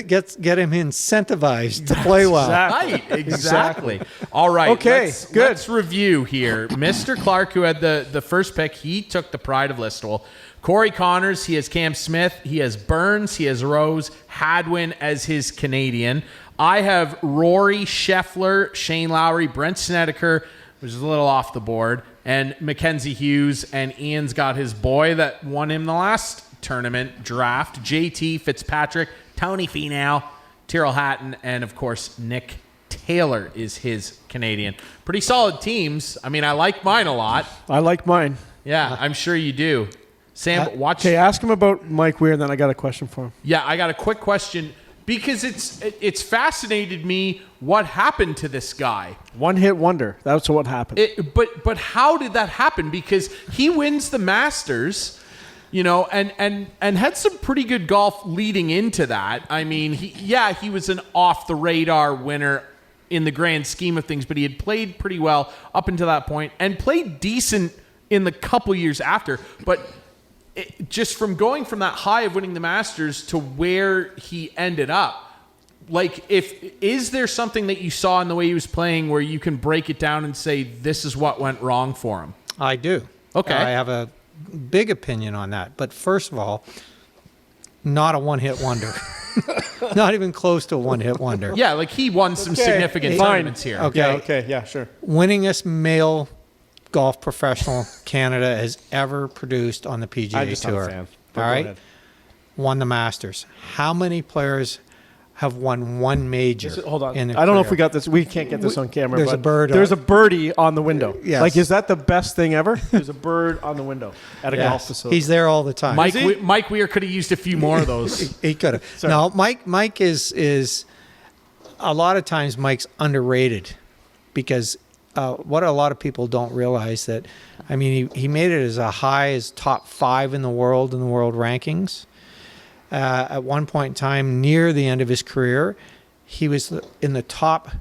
incentivized to play well. Right, exactly. All right. Okay, good. Let's review here. Mr. Clark, who had the first pick, he took the pride of Listowel. Corey Connors, he has Cam Smith, he has Burns, he has Rose, Hadwin as his Canadian. I have Rory, Scheffler, Shane Lowry, Brent Snedeker, which is a little off the board, and Mackenzie Hughes, and Ian's got his boy that won him the last tournament draft, JT Fitzpatrick, Tony Finau, Tyrrell Hatton, and of course Nick Taylor is his Canadian. Pretty solid teams. I mean, I like mine a lot. I like mine. Yeah, I'm sure you do. Sam, watch. Okay, ask him about Mike Weir, and then I got a question for him. Yeah, I got a quick question because it's fascinated me what happened to this guy. One hit wonder. That's what happened. But how did that happen? Because he wins the Masters, and had some pretty good golf leading into that. I mean, he was an off the radar winner in the grand scheme of things, but he had played pretty well up until that point and played decent in the couple years after. But just from going from that high of winning the Masters to where he ended up, is there something that you saw in the way he was playing where you can break it down and say this is what went wrong for him? I do. Okay. I have a big opinion on that. But first of all, not a one-hit wonder. Not even close to a one-hit wonder. Yeah, like he won some significant tournaments here. Okay. Yeah, sure. Winningest male golf professional Canada has ever produced on the PGA I'm just Tour. not a fan. But All go right. ahead. Won the Masters. How many players have won one major? Hold on. in their I don't know if career? we got this. We can't get this on camera. There's but a bird There's on- a birdie on the window. Yes. Like, is that the best thing ever? There's a bird on the window at a golf Yes. facility. He's there all the time. Mike Weir could have used a few more of those. He could have. No, Mike is a lot of times Mike's underrated because what a lot of people don't realize that, I mean, he made it as high as top 5 in the world rankings. At one point in time, near the end of his career, he was in the top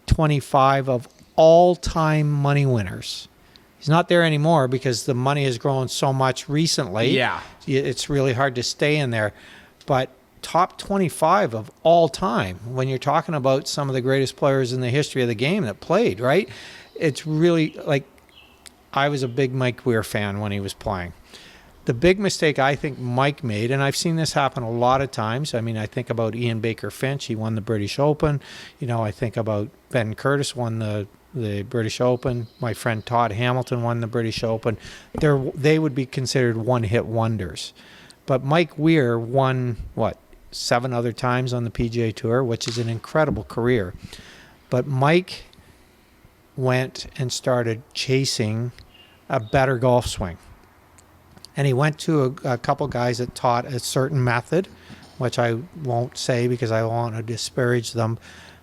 25 of all-time money winners. He's not there anymore because the money has grown so much recently. Yeah. It's really hard to stay in there. But top 25 of all time, when you're talking about some of the greatest players in the history of the game that played, right? It's really like, I was a big Mike Weir fan when he was playing. The big mistake I think Mike made, and I've seen this happen a lot of times. I mean, I think about Ian Baker Finch. He won the British Open. I think about Ben Curtis won the British Open. My friend Todd Hamilton won the British Open. They would be considered one-hit wonders. But Mike Weir won, 7 other times on the PGA Tour, which is an incredible career. But Mike went and started chasing a better golf swing. And he went to a couple guys that taught a certain method, which I won't say because I want to disparage them,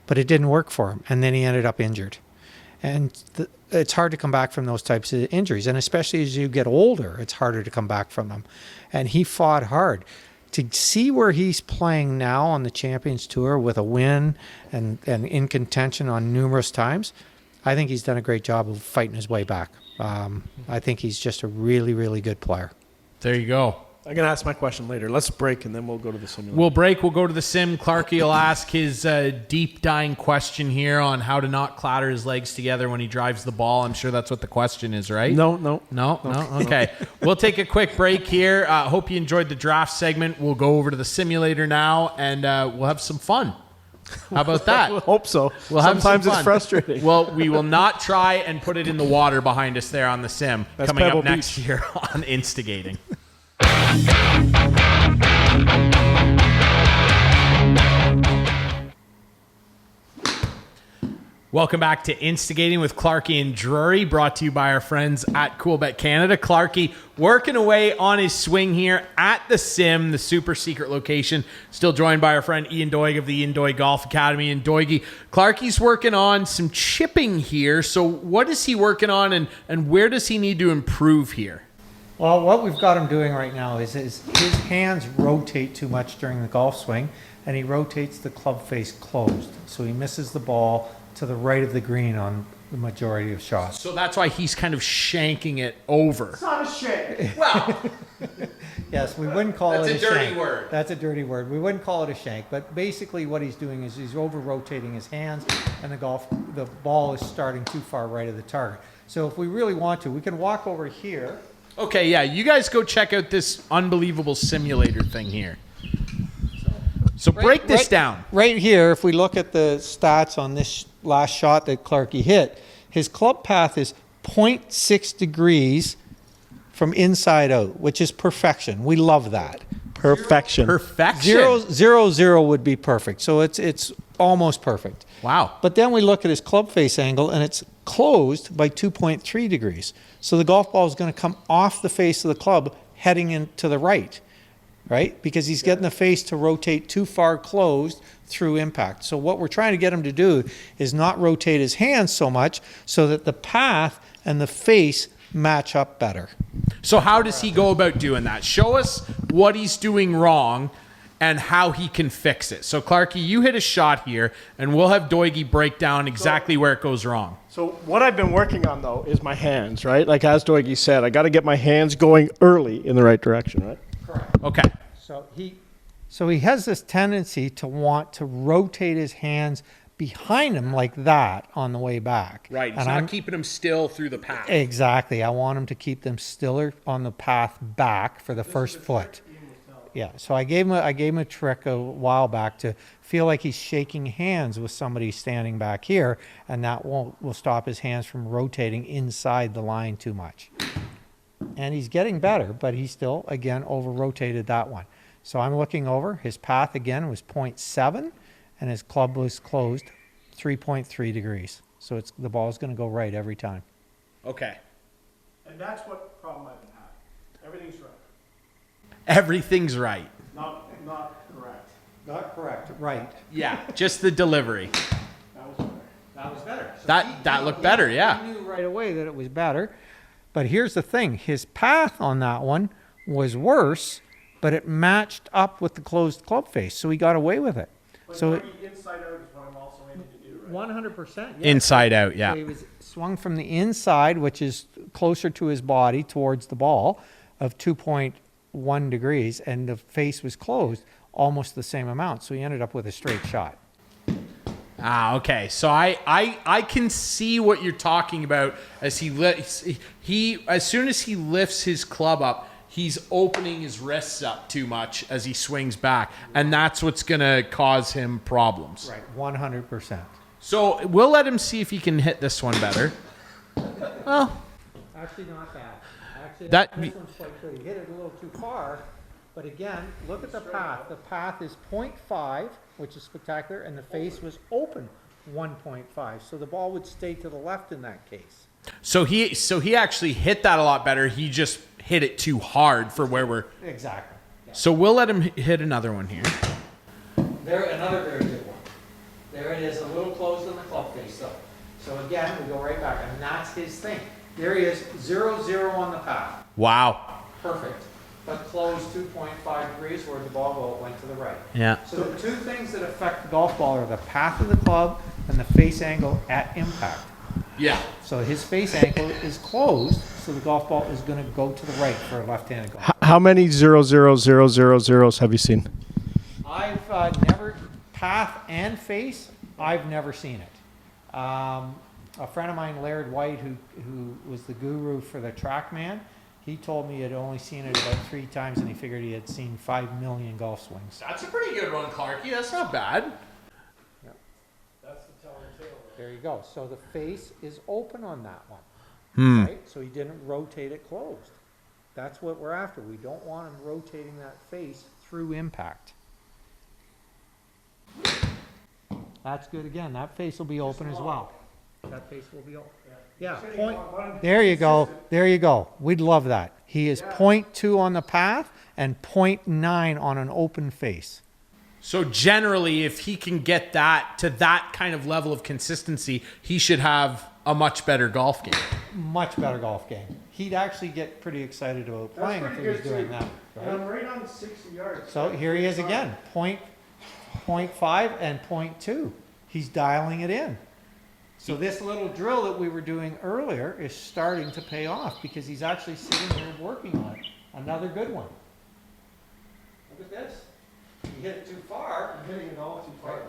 but it didn't work for him. And then he ended up injured. And it's hard to come back from those types of injuries. And especially as you get older, it's harder to come back from them. And he fought hard. To see where he's playing now on the Champions Tour with a win and in contention on numerous times, I think he's done a great job of fighting his way back. I think he's just a really, really good player. There you go. I'm going to ask my question later. Let's break, and then we'll go to the simulator. We'll break. We'll go to the sim. Clarkey will ask his deep dying question here on how to not clatter his legs together when he drives the ball. I'm sure that's what the question is, right? No. Okay. We'll take a quick break here. Hope you enjoyed the draft segment. We'll go over to the simulator now, and we'll have some fun. How about that? I hope so. We'll have Sometimes some it's fun. frustrating. Well, we will not try and put it in the water behind us there on the sim. That's coming Pebble up next Beach. year on Instigating. Welcome back to Instigating with Clarkey and Drury, brought to you by our friends at Coolbet Canada. Clarkey working away on his swing here at the Sim, the super secret location. Still joined by our friend Ian Doig of the Ian Doig Golf Academy. And Doigy, Clarkey's working on some chipping here. So what is he working on, and where does he need to improve here? Well, what we've got him doing right now is his hands rotate too much during the golf swing, and he rotates the club face closed. So he misses the ball to the right of the green on the majority of shots. So that's why he's kind of shanking it over. It's not a shank. Well, Yes, we wouldn't call That's it a a dirty shank. word. That's a dirty word. We wouldn't call it a shank, but basically what he's doing is he's over-rotating his hands, and the ball is starting too far right of the target. So if we really want to, we can walk over here. okay, yeah, you guys go check out this unbelievable simulator thing here. So break this down. Right here, if we look at the stats on this last shot that Clarkey hit, his club path is 0.6 degrees from inside out, which is perfection. We love that. Perfection. Perfection. 0 would be perfect. So it's almost perfect. Wow. But then we look at his club face angle, and it's closed by 2.3 degrees. So the golf ball is going to come off the face of the club heading into the right, because he's getting the face to rotate too far closed through impact. So what we're trying to get him to do is not rotate his hands so much so that the path and the face match up better. So how does he go about doing that? Show us what he's doing wrong and how he can fix it. So Clarkey, you hit a shot here, and we'll have Doigy break down exactly where it goes wrong. So what I've been working on, though, is my hands, right? Like as Doigy said, I got to get my hands going early in the right direction, right? Correct. Okay. So he has this tendency to want to rotate his hands behind him like that on the way back. Right. He's And not I'm keeping him still through the path. exactly. I want him to keep them stiller on the path back for the first foot. Yeah. So I gave him a trick a while back to feel like he's shaking hands with somebody standing back here, and that will stop his hands from rotating inside the line too much. And he's getting better, but he still, again, over-rotated that one. So I'm looking over. His path, again, was 0.7, and his club was closed 3.3 degrees. So the ball's going to go right every time. Okay. And that's what problem I've been having. Everything's right. Everything's right. Not correct. Not correct. Right. Yeah, just the delivery. That was better. That was better. So That looked better, yeah. He knew right away that it was better. But here's the thing. His path on that one was worse, but it matched up with the closed club face, so he got away with it. But So inside out is what I'm also aiming to do, right? 100%. Inside out, yeah. So he was swung from the inside, which is closer to his body, towards the ball, of 2.1 degrees, and the face was closed almost the same amount. So he ended up with a straight shot. Ah, okay. So I can see what you're talking about as as soon as he lifts his club up, he's opening his wrists up too much as he swings back, and that's what's going to cause him problems. Right, 100%. So we'll let him see if he can hit this one better. Well, Actually, not bad. Actually, That- this one's quite good. He hit it a little too far, but again, look at the path. The path is 0.5, which is spectacular, and the face was open 1.5. So the ball would stay to the left in that case. so he actually hit that a lot better. He just hit it too hard for where we're. Exactly. So we'll let him hit another one here. There, another very good one. There it is, a little closed on the club face, though. So again, we go right back, and that's his thing. There he is, 0-0 on the path. Wow. Perfect. But closed 2.5 degrees where the ball went to the right. Yeah. So the two things that affect the golf ball are the path of the club and the face angle at impact. Yeah. So his face angle is closed, so the golf ball is going to go to the right for a left-handed golf. How many 0-0-0-0-0s have you seen? I've never, path and face, I've never seen it. A friend of mine, Laird White, who was the guru for the TrackMan, he told me he had only seen it about 3 times, and he figured he had seen 5 million golf swings. That's a pretty good one, Clarkey. That's not bad. That's the telling tale. There you go. So the face is open on that one, right? So he didn't rotate it closed. That's what we're after. We don't want him rotating that face through impact. That's good again. That face will be open as well. That face will be open. Yeah, point. There you go. There you go. We'd love that. He is 0.2 on the path and 0.9 on an open face. So generally, if he can get that to that kind of level of consistency, he should have a much better golf game. Much better golf game. He'd actually get pretty excited about playing if he was doing that. And I'm right on 60 yards. So here he is again, 0.5 and 0.2. He's dialing it in. So this little drill that we were doing earlier is starting to pay off because he's actually sitting here working on it. Another good one. Look at this. You hit it too far. I'm hitting it all too far.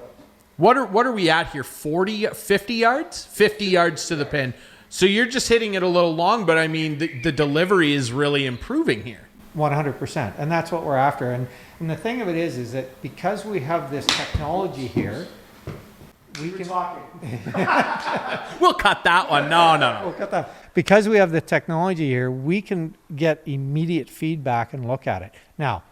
What are we at here? 40, 50 yards? 50 yards to the pin. So you're just hitting it a little long, but I mean, the delivery is really improving here. 100%. And that's what we're after. And the thing of it is that because we have this technology here, we can talking. We'll cut that one. No. We'll cut that. Because we have the technology here, we can get immediate feedback and look at it. Now,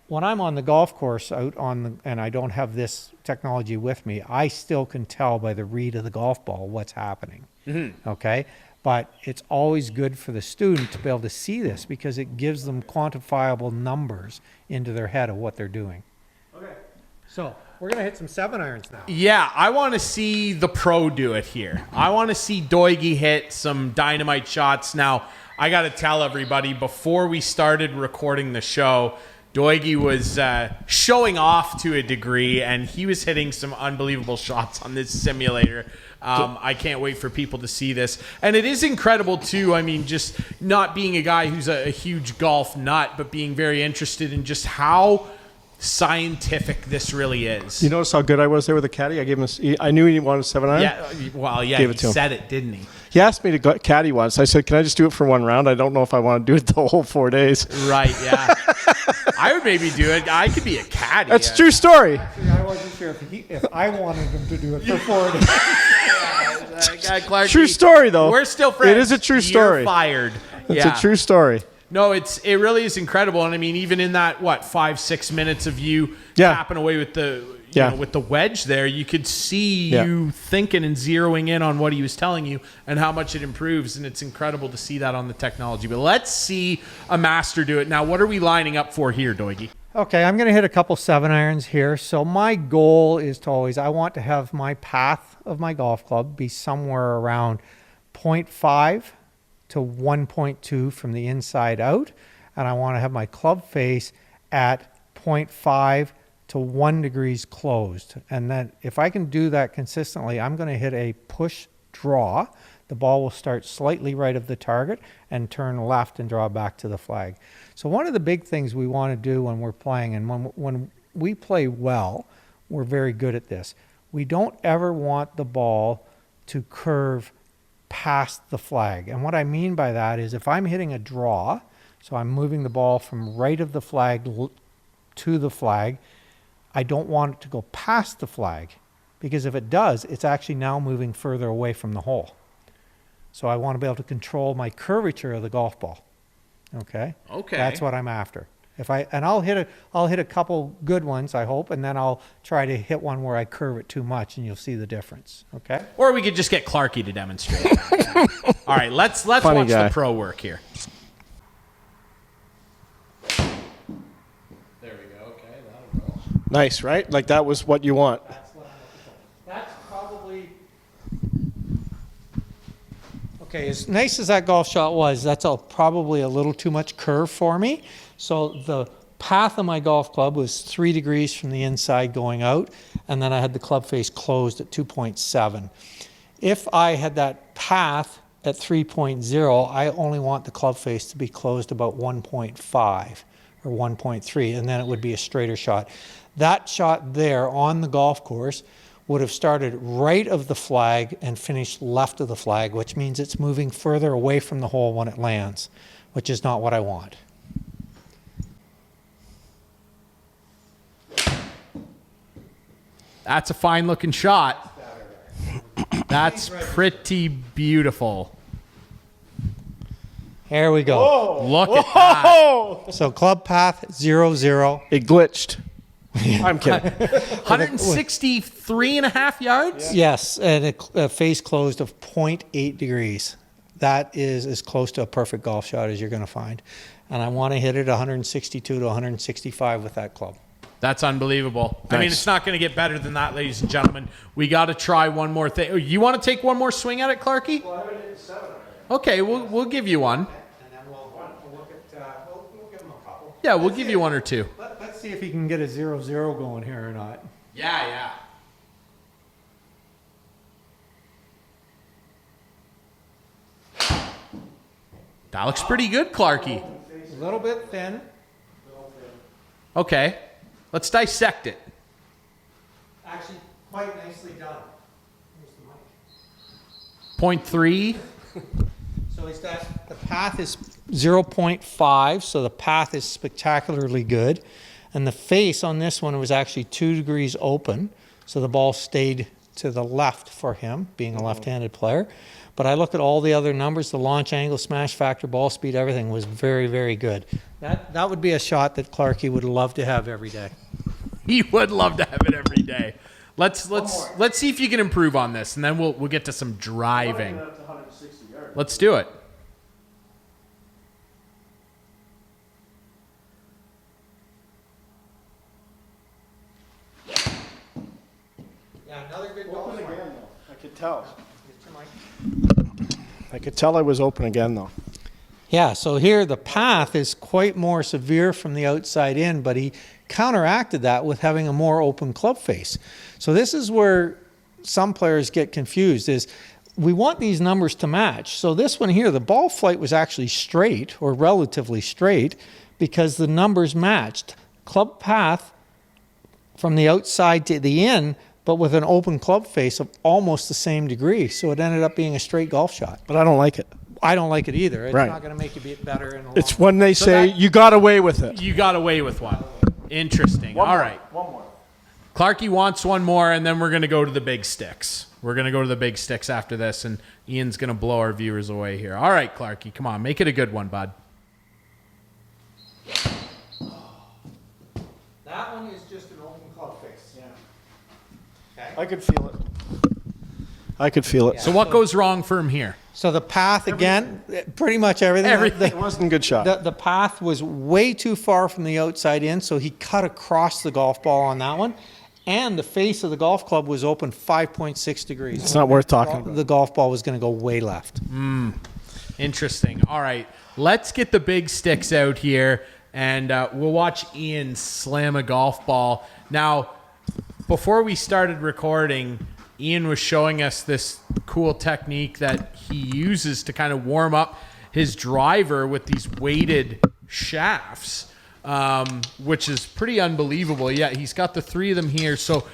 when I'm on the golf course and I don't have this technology with me, I still can tell by the read of the golf ball what's happening. Mm-hmm. Okay? But it's always good for the student to be able to see this because it gives them quantifiable numbers into their head of what they're doing. Okay. So we're going to hit some 7-irons now. Yeah, I want to see the pro do it here. I want to see Doigy hit some dynamite shots. Now, I got to tell everybody, before we started recording the show, Doigy was showing off to a degree, and he was hitting some unbelievable shots on this simulator. I can't wait for people to see this. And it is incredible, too. I mean, just not being a guy who's a huge golf nut, but being very interested in just how scientific this really is. You notice how good I was there with the caddy? I gave him I knew he wanted a 7-iron. Yeah, well, yeah, he said it, didn't he? He asked me to go caddy once. I said, can I just do it for one round? I don't know if I want to do it the whole 4 days. Right, yeah. I would maybe do it. I could be a caddy. That's a true story. Actually, I wasn't sure if I wanted him to do it for 4 days. Clarkey, True story, though. We're still friends. It is a true story. You're fired. It's a true story. No, it really is incredible. And I mean, even in that, 5-6 minutes of you tapping away with the with the wedge there, you could see you thinking and zeroing in on what he was telling you and how much it improves. And it's incredible to see that on the technology. But let's see a master do it. Now, what are we lining up for here, Doigie? Okay, I'm going to hit a couple 7-irons here. So my goal is to I want to have my path of my golf club be somewhere around 0.5 to 1.2 from the inside out. And I want to have my club face at 0.5 to 1 degrees closed. And then if I can do that consistently, I'm going to hit a push draw. The ball will start slightly right of the target and turn left and draw back to the flag. So one of the big things we want to do when we're playing, and when we play well, we're very good at this. We don't ever want the ball to curve past the flag. And what I mean by that is if I'm hitting a draw, so I'm moving the ball from right of the flag to the flag, I don't want it to go past the flag, because if it does, it's actually now moving further away from the hole. So I want to be able to control my curvature of the golf ball. Okay. That's what I'm after. I'll hit a couple good ones, I hope, and then I'll try to hit one where I curve it too much, and you'll see the difference. Okay. Or we could just get Clarkey to demonstrate. All right, let's watch the pro work here. There we go. Okay, that'll go. Nice, right? Like that was what you want. That's probably okay. As nice as that golf shot was, that's probably a little too much curve for me. So the path of my golf club was 3 degrees from the inside going out, and then I had the club face closed at 2.7. If I had that path at 3.0, I only want the club face to be closed about 1.5 or 1.3, and then it would be a straighter shot. That shot there on the golf course would have started right of the flag and finished left of the flag, which means it's moving further away from the hole when it lands, which is not what I want. That's a fine looking shot. That's pretty beautiful. There we go. Whoa. Look at that. So club path 0-0. It glitched. I'm kidding. 163 and a half yards? Yes, and a face closed of 0.8 degrees. That is as close to a perfect golf shot as you're going to find. And I want to hit it 162 to 165 with that club. That's unbelievable. Nice. I mean, it's not going to get better than that, ladies and gentlemen. We got to try one more thing. You want to take one more swing at it, Clarkey? Well, I haven't hit 7. Okay, we'll give you one. And then we'll look at, we'll give him a couple. Yeah, we'll give you one or two. Let's see if he can get a 0-0 going here or not. Yeah. That looks pretty good, Clarkey. A little bit thin. Okay, let's dissect it. Actually, quite nicely done. Here's the mic. 0.3. So he's got, the path is 0.5, so the path is spectacularly good. And the face on this one was actually 2 degrees open, so the ball stayed to the left for him, being a left-handed player. But I look at all the other numbers, the launch angle, smash factor, ball speed, everything was very, very good. That would be a shot that Clarkey would love to have every day. He would love to have it every day. Let's see if you can improve on this, and then we'll get to some driving. Let's do it. Yeah, another good ball. Open again, though. I could tell. I could tell I was open again, though. Yeah, so here the path is quite more severe from the outside in, but he counteracted that with having a more open club face. So this is where some players get confused, is we want these numbers to match. So this one here, the ball flight was actually straight or relatively straight because the numbers matched. Club path from the outside to the in, but with an open club face of almost the same degree. So it ended up being a straight golf shot. But I don't like it. I don't like it either. It's Right. not going to make you be better in the long It's when they say that- you got away with it. You got away with one. Interesting. All right. One more. Clarkey wants one more, and then we're going to go to the big sticks. We're going to go to the big sticks after this, and Ian's going to blow our viewers away here. All right, Clarkey, come on. Make it a good one, bud. That one is just an open club face. Yeah. I could feel it. So what goes wrong for him here? So the path, again, pretty much everything. Everything. It wasn't a good shot. The path was way too far from the outside in, so he cut across the golf ball on that one. And the face of the golf club was open 5.6 degrees. It's not worth talking about. The golf ball was going to go way left. Interesting. All right. Let's get the big sticks out here, and we'll watch Ian slam a golf ball. Now, before we started recording, Ian was showing us this cool technique that he uses to kind of warm up his driver with these weighted shafts, which is pretty unbelievable. Yeah, he's got the 3 of them here. So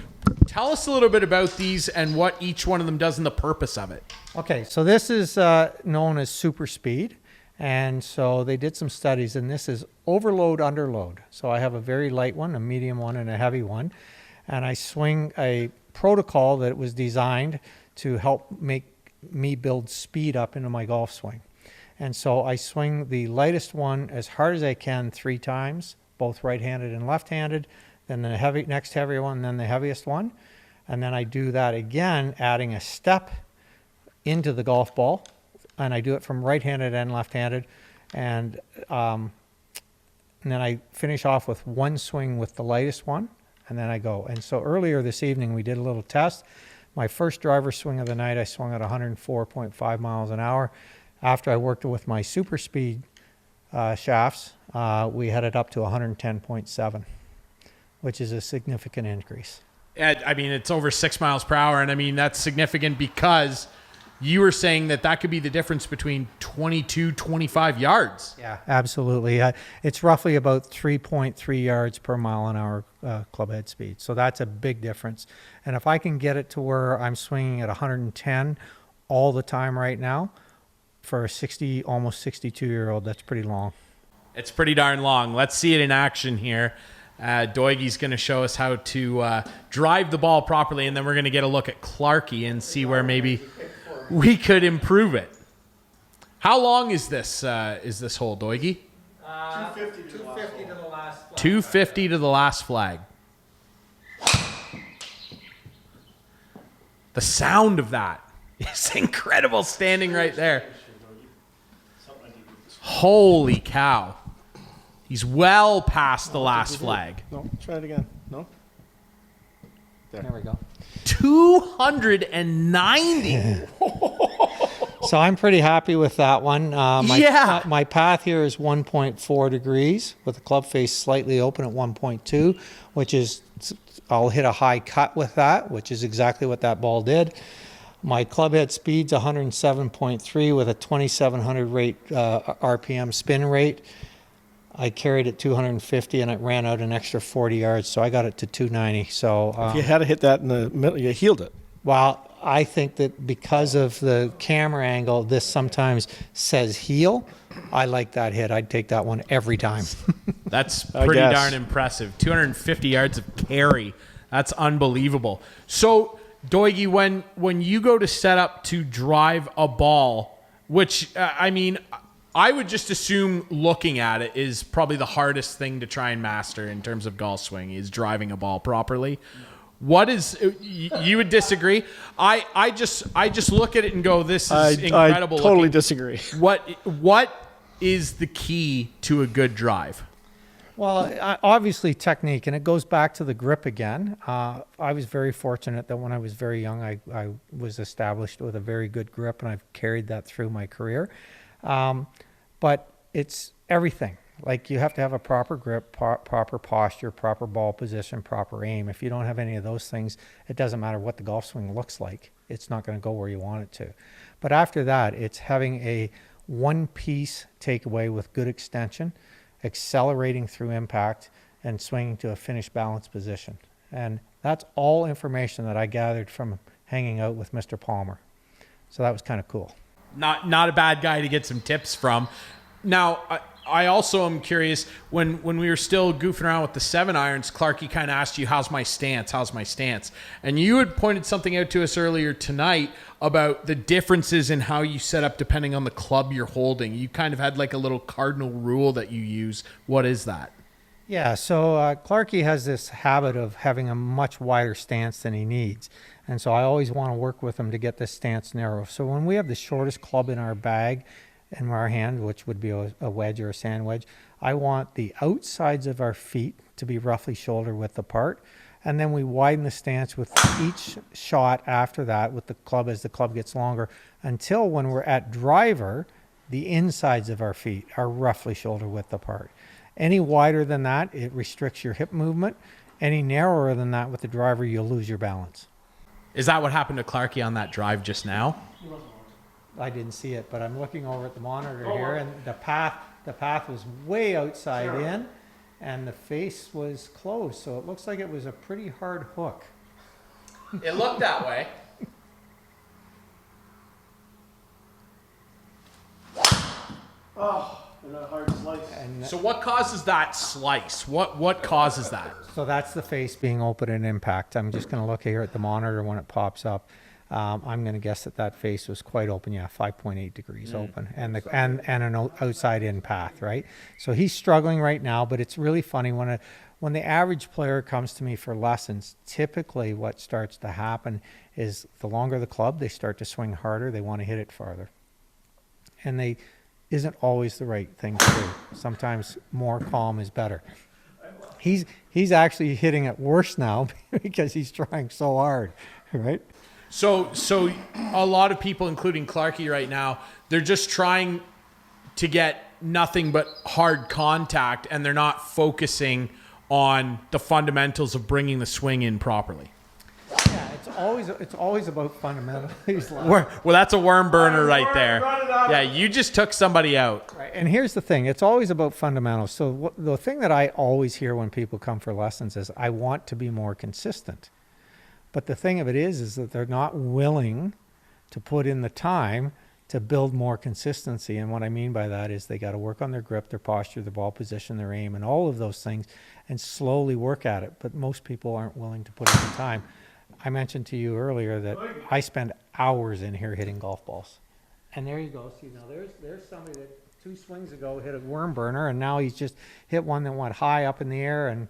tell us a little bit about these and what each one of them does and the purpose of it. Okay, so this is known as super speed. And so they did some studies, and this is overload, underload. So I have a very light one, a medium one, and a heavy one. And I swing a protocol that was designed to help make me build speed up into my golf swing. And so I swing the lightest one as hard as I can 3 times, both right-handed and left-handed, then the next heavier one, then the heaviest one. And then I do that again, adding a step into the golf ball. And I do it from right-handed and left-handed. And then I finish off with one swing with the lightest one, and then I go. And so earlier this evening, we did a little test. My first driver swing of the night, I swung at 104.5 miles an hour. After I worked with my super speed shafts, we had it up to 110.7, which is a significant increase. I mean, it's over 6 miles per hour, and I mean, that's significant because you were saying that could be the difference between 22, 25 yards. Yeah, absolutely. It's roughly about 3.3 yards per mile an hour club head speed. So that's a big difference. And if I can get it to where I'm swinging at 110 all the time right now, for a almost 62-year-old, that's pretty long. It's pretty darn long. Let's see it in action here. Doigie's going to show us how to drive the ball properly, and then we're going to get a look at Clarkey and see where maybe we could improve it. How long is this hole, Doigie? 250 to the last flag. 250 to the last flag. The sound of that is incredible standing right there. Holy cow. He's well past the last flag. No, try it again. No? There we go. 290. So I'm pretty happy with that one. Yeah. My path here is 1.4 degrees with the club face slightly open at 1.2, which is, I'll hit a high cut with that, which is exactly what that ball did. My club head speed's 107.3 with a 2,700 rate RPM spin rate. I carried it 250 and it ran out an extra 40 yards, so I got it to 290. So If you had to hit that in the middle, you healed it. well, I think that because of the camera angle, this sometimes says heel. I like that hit. I'd take that one every time. That's pretty guess. darn impressive. 250 yards of carry. That's unbelievable. So, Doigie, when you go to set up to drive a ball, which, I mean, I would just assume looking at it is probably the hardest thing to try and master in terms of golf swing is driving a ball properly. What is, you would disagree? I just look at it and go, this is incredible. I totally looking. disagree. What is the key to a good drive? Well, obviously technique, and it goes back to the grip again. I was very fortunate that when I was very young, I was established with a very good grip, and I've carried that through my career. But it's everything. Like you have to have a proper grip, proper posture, proper ball position, proper aim. If you don't have any of those things, it doesn't matter what the golf swing looks like. It's not going to go where you want it to. But after that, it's having a one-piece takeaway with good extension, accelerating through impact, and swinging to a finished balance position. And that's all information that I gathered from hanging out with Mr. Palmer. So that was kind of cool. Not a bad guy to get some tips from. Now, I also am curious, when we were still goofing around with the 7-irons, Clarkey kind of asked you, how's my stance? And you had pointed something out to us earlier tonight about the differences in how you set up depending on the club you're holding. You kind of had like a little cardinal rule that you use. What is that? Yeah, so Clarkey has this habit of having a much wider stance than he needs. And so I always want to work with him to get this stance narrow. So when we have the shortest club in our bag, in our hand, which would be a wedge or a sand wedge, I want the outsides of our feet to be roughly shoulder width apart. And then we widen the stance with each shot after that with the club as the club gets longer, until when we're at driver, the insides of our feet are roughly shoulder width apart. Any wider than that, it restricts your hip movement. Any narrower than that with the driver, you'll lose your balance. Is that what happened to Clarkey on that drive just now? I didn't see it, but I'm looking over at the monitor here, and the path was way outside in, and the face was closed, so it looks like it was a pretty hard hook. It looked that way. Oh, and a hard slice. And So what causes that slice? What causes that? so that's the face being open in impact. I'm just going to look here at the monitor when it pops up. I'm going to guess that face was quite open. Yeah, 5.8 degrees open, and an outside in path, right? So he's struggling right now, but it's really funny when the average player comes to me for lessons. Typically, what starts to happen is the longer the club, they start to swing harder. They want to hit it farther, and they isn't always the right thing to do. Sometimes more calm is better. He's actually hitting it worse now because he's trying so hard, right? So a lot of people, including Clarkey right now, they're just trying to get nothing but hard contact, and they're not focusing on the fundamentals of bringing the swing in properly. Yeah, it's always about fundamentals. Well, that's a worm burner right there. Yeah, you just took somebody out. Right. And here's the thing, it's always about fundamentals. So the thing that I always hear when people come for lessons is, I want to be more consistent. But the thing of it is that they're not willing to put in the time to build more consistency. And what I mean by that is they got to work on their grip, their posture, their ball position, their aim, and all of those things, and slowly work at it. But most people aren't willing to put in the time. I mentioned to you earlier that I spend hours in here hitting golf balls. And there you go. See, now there's somebody that 2 swings ago hit a worm burner, and now he's just hit one that went high up in the air and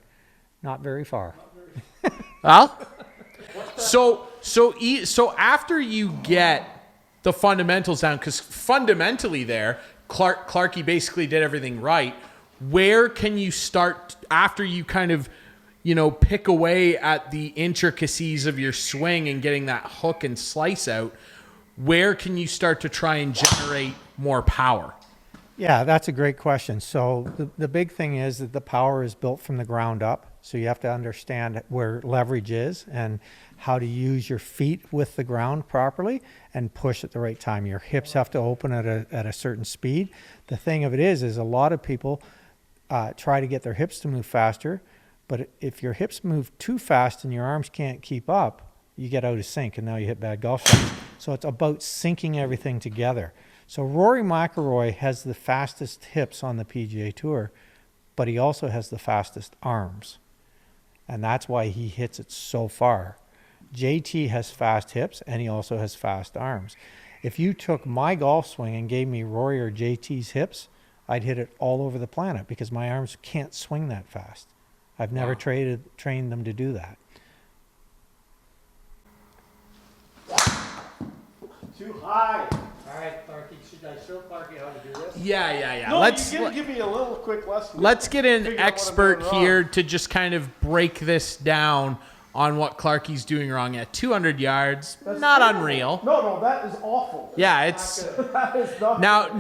not very far. Well, so after you get the fundamentals down, because fundamentally there, Clarkey basically did everything right. Where can you start after you kind of, pick away at the intricacies of your swing and getting that hook and slice out? Where can you start to try and generate more power? Yeah, that's a great question. So the big thing is that the power is built from the ground up. So you have to understand where leverage is and how to use your feet with the ground properly and push at the right time. Your hips have to open at a certain speed. The thing of it is a lot of people try to get their hips to move faster, but if your hips move too fast and your arms can't keep up, you get out of sync and now you hit bad golf shots. So it's about syncing everything together. So Rory Mcilroy has the fastest hips on the PGA Tour, but he also has the fastest arms. And that's why he hits it so far. JT has fast hips, and he also has fast arms. If you took my golf swing and gave me Rory or JT's hips, I'd hit it all over the planet because my arms can't swing that fast. I've never trained them to do that. Too high. All right, Clarkey, should I show Clarkey how to do this? Yeah. No, you give me a little quick lesson. Let's get an Figure out what I'm expert doing wrong. here to just kind of break this down on what Clarkey's doing wrong. At 200 yards, That's not terrible. unreal. No, that is awful. Yeah, it's That is not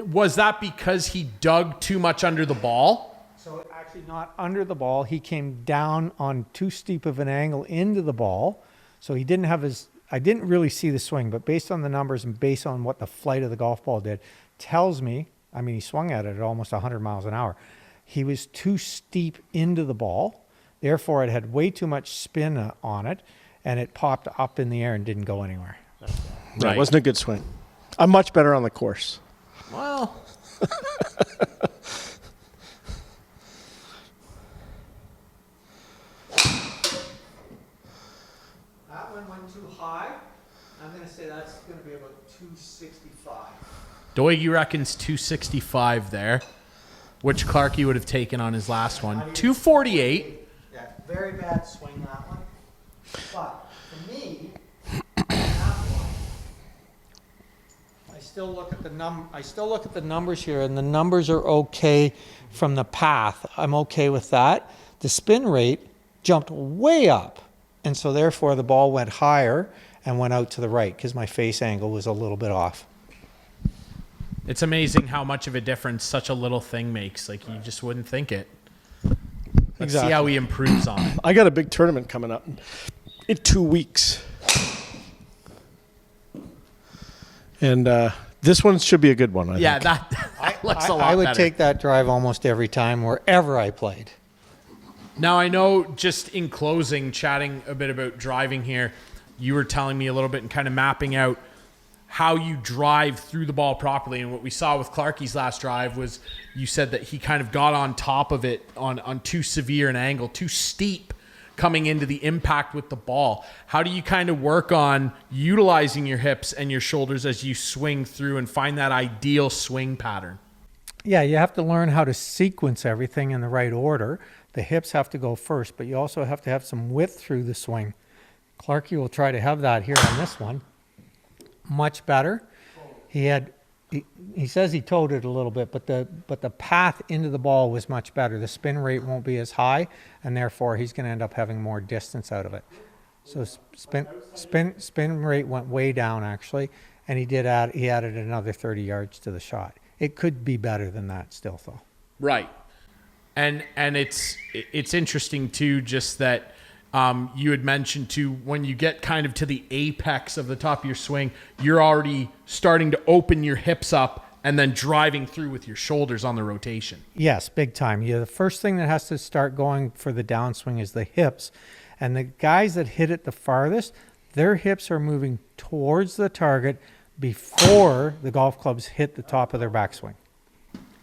was that because he dug too much under the ball? So actually not under the ball. He came down on too steep of an angle into the ball. So he didn't have I didn't really see the swing, but based on the numbers and based on what the flight of the golf ball did, tells me, he swung at it at almost 100 miles an hour. He was too steep into the ball. Therefore, it had way too much spin on it, and it popped up in the air and didn't go anywhere. No, it wasn't a good swing. I'm much better on the course. Well, That one went too high. I'm going to say that's going to be about 265. Doig reckons 265 there, which Clarkey would have taken on his last one. 248. Yeah, very bad swing, that one. But for me, that one, I still look at the numbers here, and the numbers are okay from the path. I'm okay with that. The spin rate jumped way up, and so therefore the ball went higher and went out to the right because my face angle was a little bit off. It's amazing how much of a difference such a little thing makes. Like, you just wouldn't think it. Let's see how he improves on it. I got a big tournament coming up in 2 weeks. And this one should be a good one, I think. That looks a lot better. I would take that drive almost every time wherever I played. Now, I know, just in closing, chatting a bit about driving here, you were telling me a little bit and kind of mapping out how you drive through the ball properly. And what we saw with Clarkey's last drive was you said that he kind of got on top of it on too severe an angle, too steep coming into the impact with the ball. How do you kind of work on utilizing your hips and your shoulders as you swing through and find that ideal swing pattern? Yeah, you have to learn how to sequence everything in the right order. The hips have to go first, but you also have to have some width through the swing. Clarkey will try to have that here on this one. Much better. He says he towed it a little bit, but the path into the ball was much better. The spin rate won't be as high, and therefore he's going to end up having more distance out of it. So spin rate went way down actually, and he added another 30 yards to the shot. It could be better than that still though. Right. And it's interesting too, just that you had mentioned too, when you get kind of to the apex of the top of your swing, you're already starting to open your hips up and then driving through with your shoulders on the rotation. Yes, big time. Yeah, the first thing that has to start going for the downswing is the hips. And the guys that hit it the farthest, their hips are moving towards the target before the golf clubs hit the top of their backswing.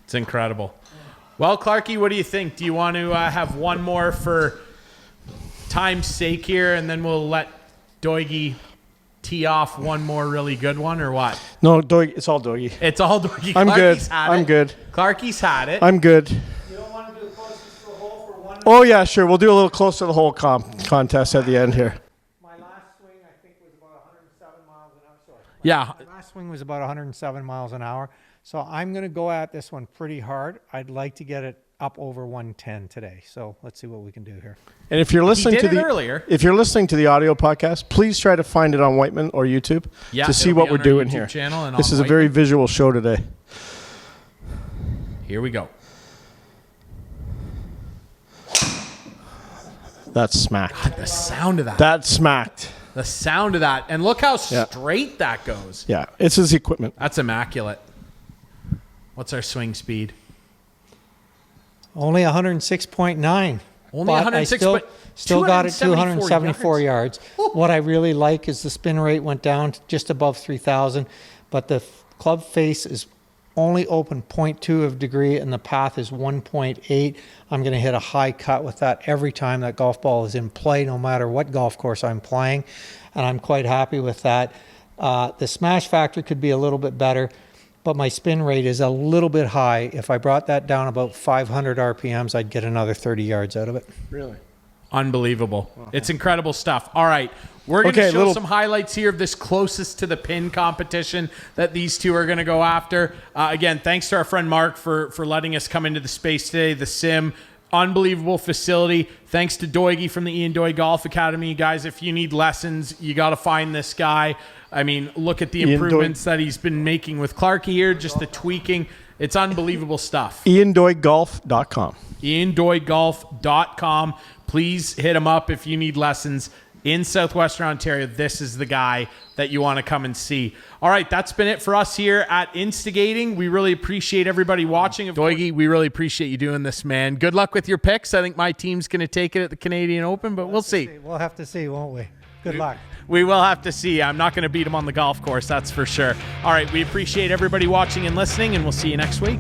It's incredible. Well, Clarkey, what do you think? Do you want to have one more for time's sake here, and then we'll let Doigie tee off one more really good one, or what? No, Doig, it's all Doigie. It's all Doigie. I'm Clarkey's good. had I'm it. good. Clarkey's had it. I'm good. You don't want to do closest to the hole for one? Oh, yeah, sure. We'll do a little close to the hole contest at the end here. My last swing, I think, was about 107 miles an hour. Sorry. Yeah. My last swing was about 107 miles an hour. So I'm going to go at this one pretty hard. I'd like to get it up over 110 today. So let's see what we can do here. And if you're listening He did it earlier. if you're listening to the audio podcast, please try to find it on Whiteman or YouTube to see what we're doing here. This is a very visual show today. Here we go. That's smacked. God, the sound of that. That smacked. The sound of that. And look how straight that goes. Yeah, it's his equipment. That's immaculate. What's our swing speed? Only 106.9. Only 106, I but still got it 274 274 yards. What I really like is the spin rate went down to just above 3,000, but the club face is only open 0.2 of degree and the path is 1.8. I'm going to hit a high cut with that every time that golf ball is in play, no matter what golf course I'm playing, and I'm quite happy with that. The smash factor could be a little bit better, but my spin rate is a little bit high. If I brought that down about 500 RPMs, I'd get another 30 yards out of it. Really? Unbelievable. It's incredible stuff. All right. We're going to show some highlights here of this closest to the pin competition that these two are going to go after. Again, thanks to our friend Mark for letting us come into the space today. The Sim, unbelievable facility. Thanks to Doigie from the Ian Doig Golf Academy. Guys, if you need lessons, you got to find this guy. I mean, look at the improvements that he's been making with Clarkey here, just the tweaking. It's unbelievable stuff. IanDoigGolf.com. IanDoigGolf.com. Please hit him up if you need lessons. in Southwestern Ontario, this is the guy that you want to come and see. All right, that's been it for us here at Instigating. We really appreciate everybody watching. Doigy, we really appreciate you doing this, man. Good luck with your picks. I think my team's going to take it at the Canadian Open, but we'll see. We'll have to see, won't we? Good luck. We will have to see. I'm not going to beat him on the golf course, that's for sure. All right, we appreciate everybody watching and listening, and we'll see you next week.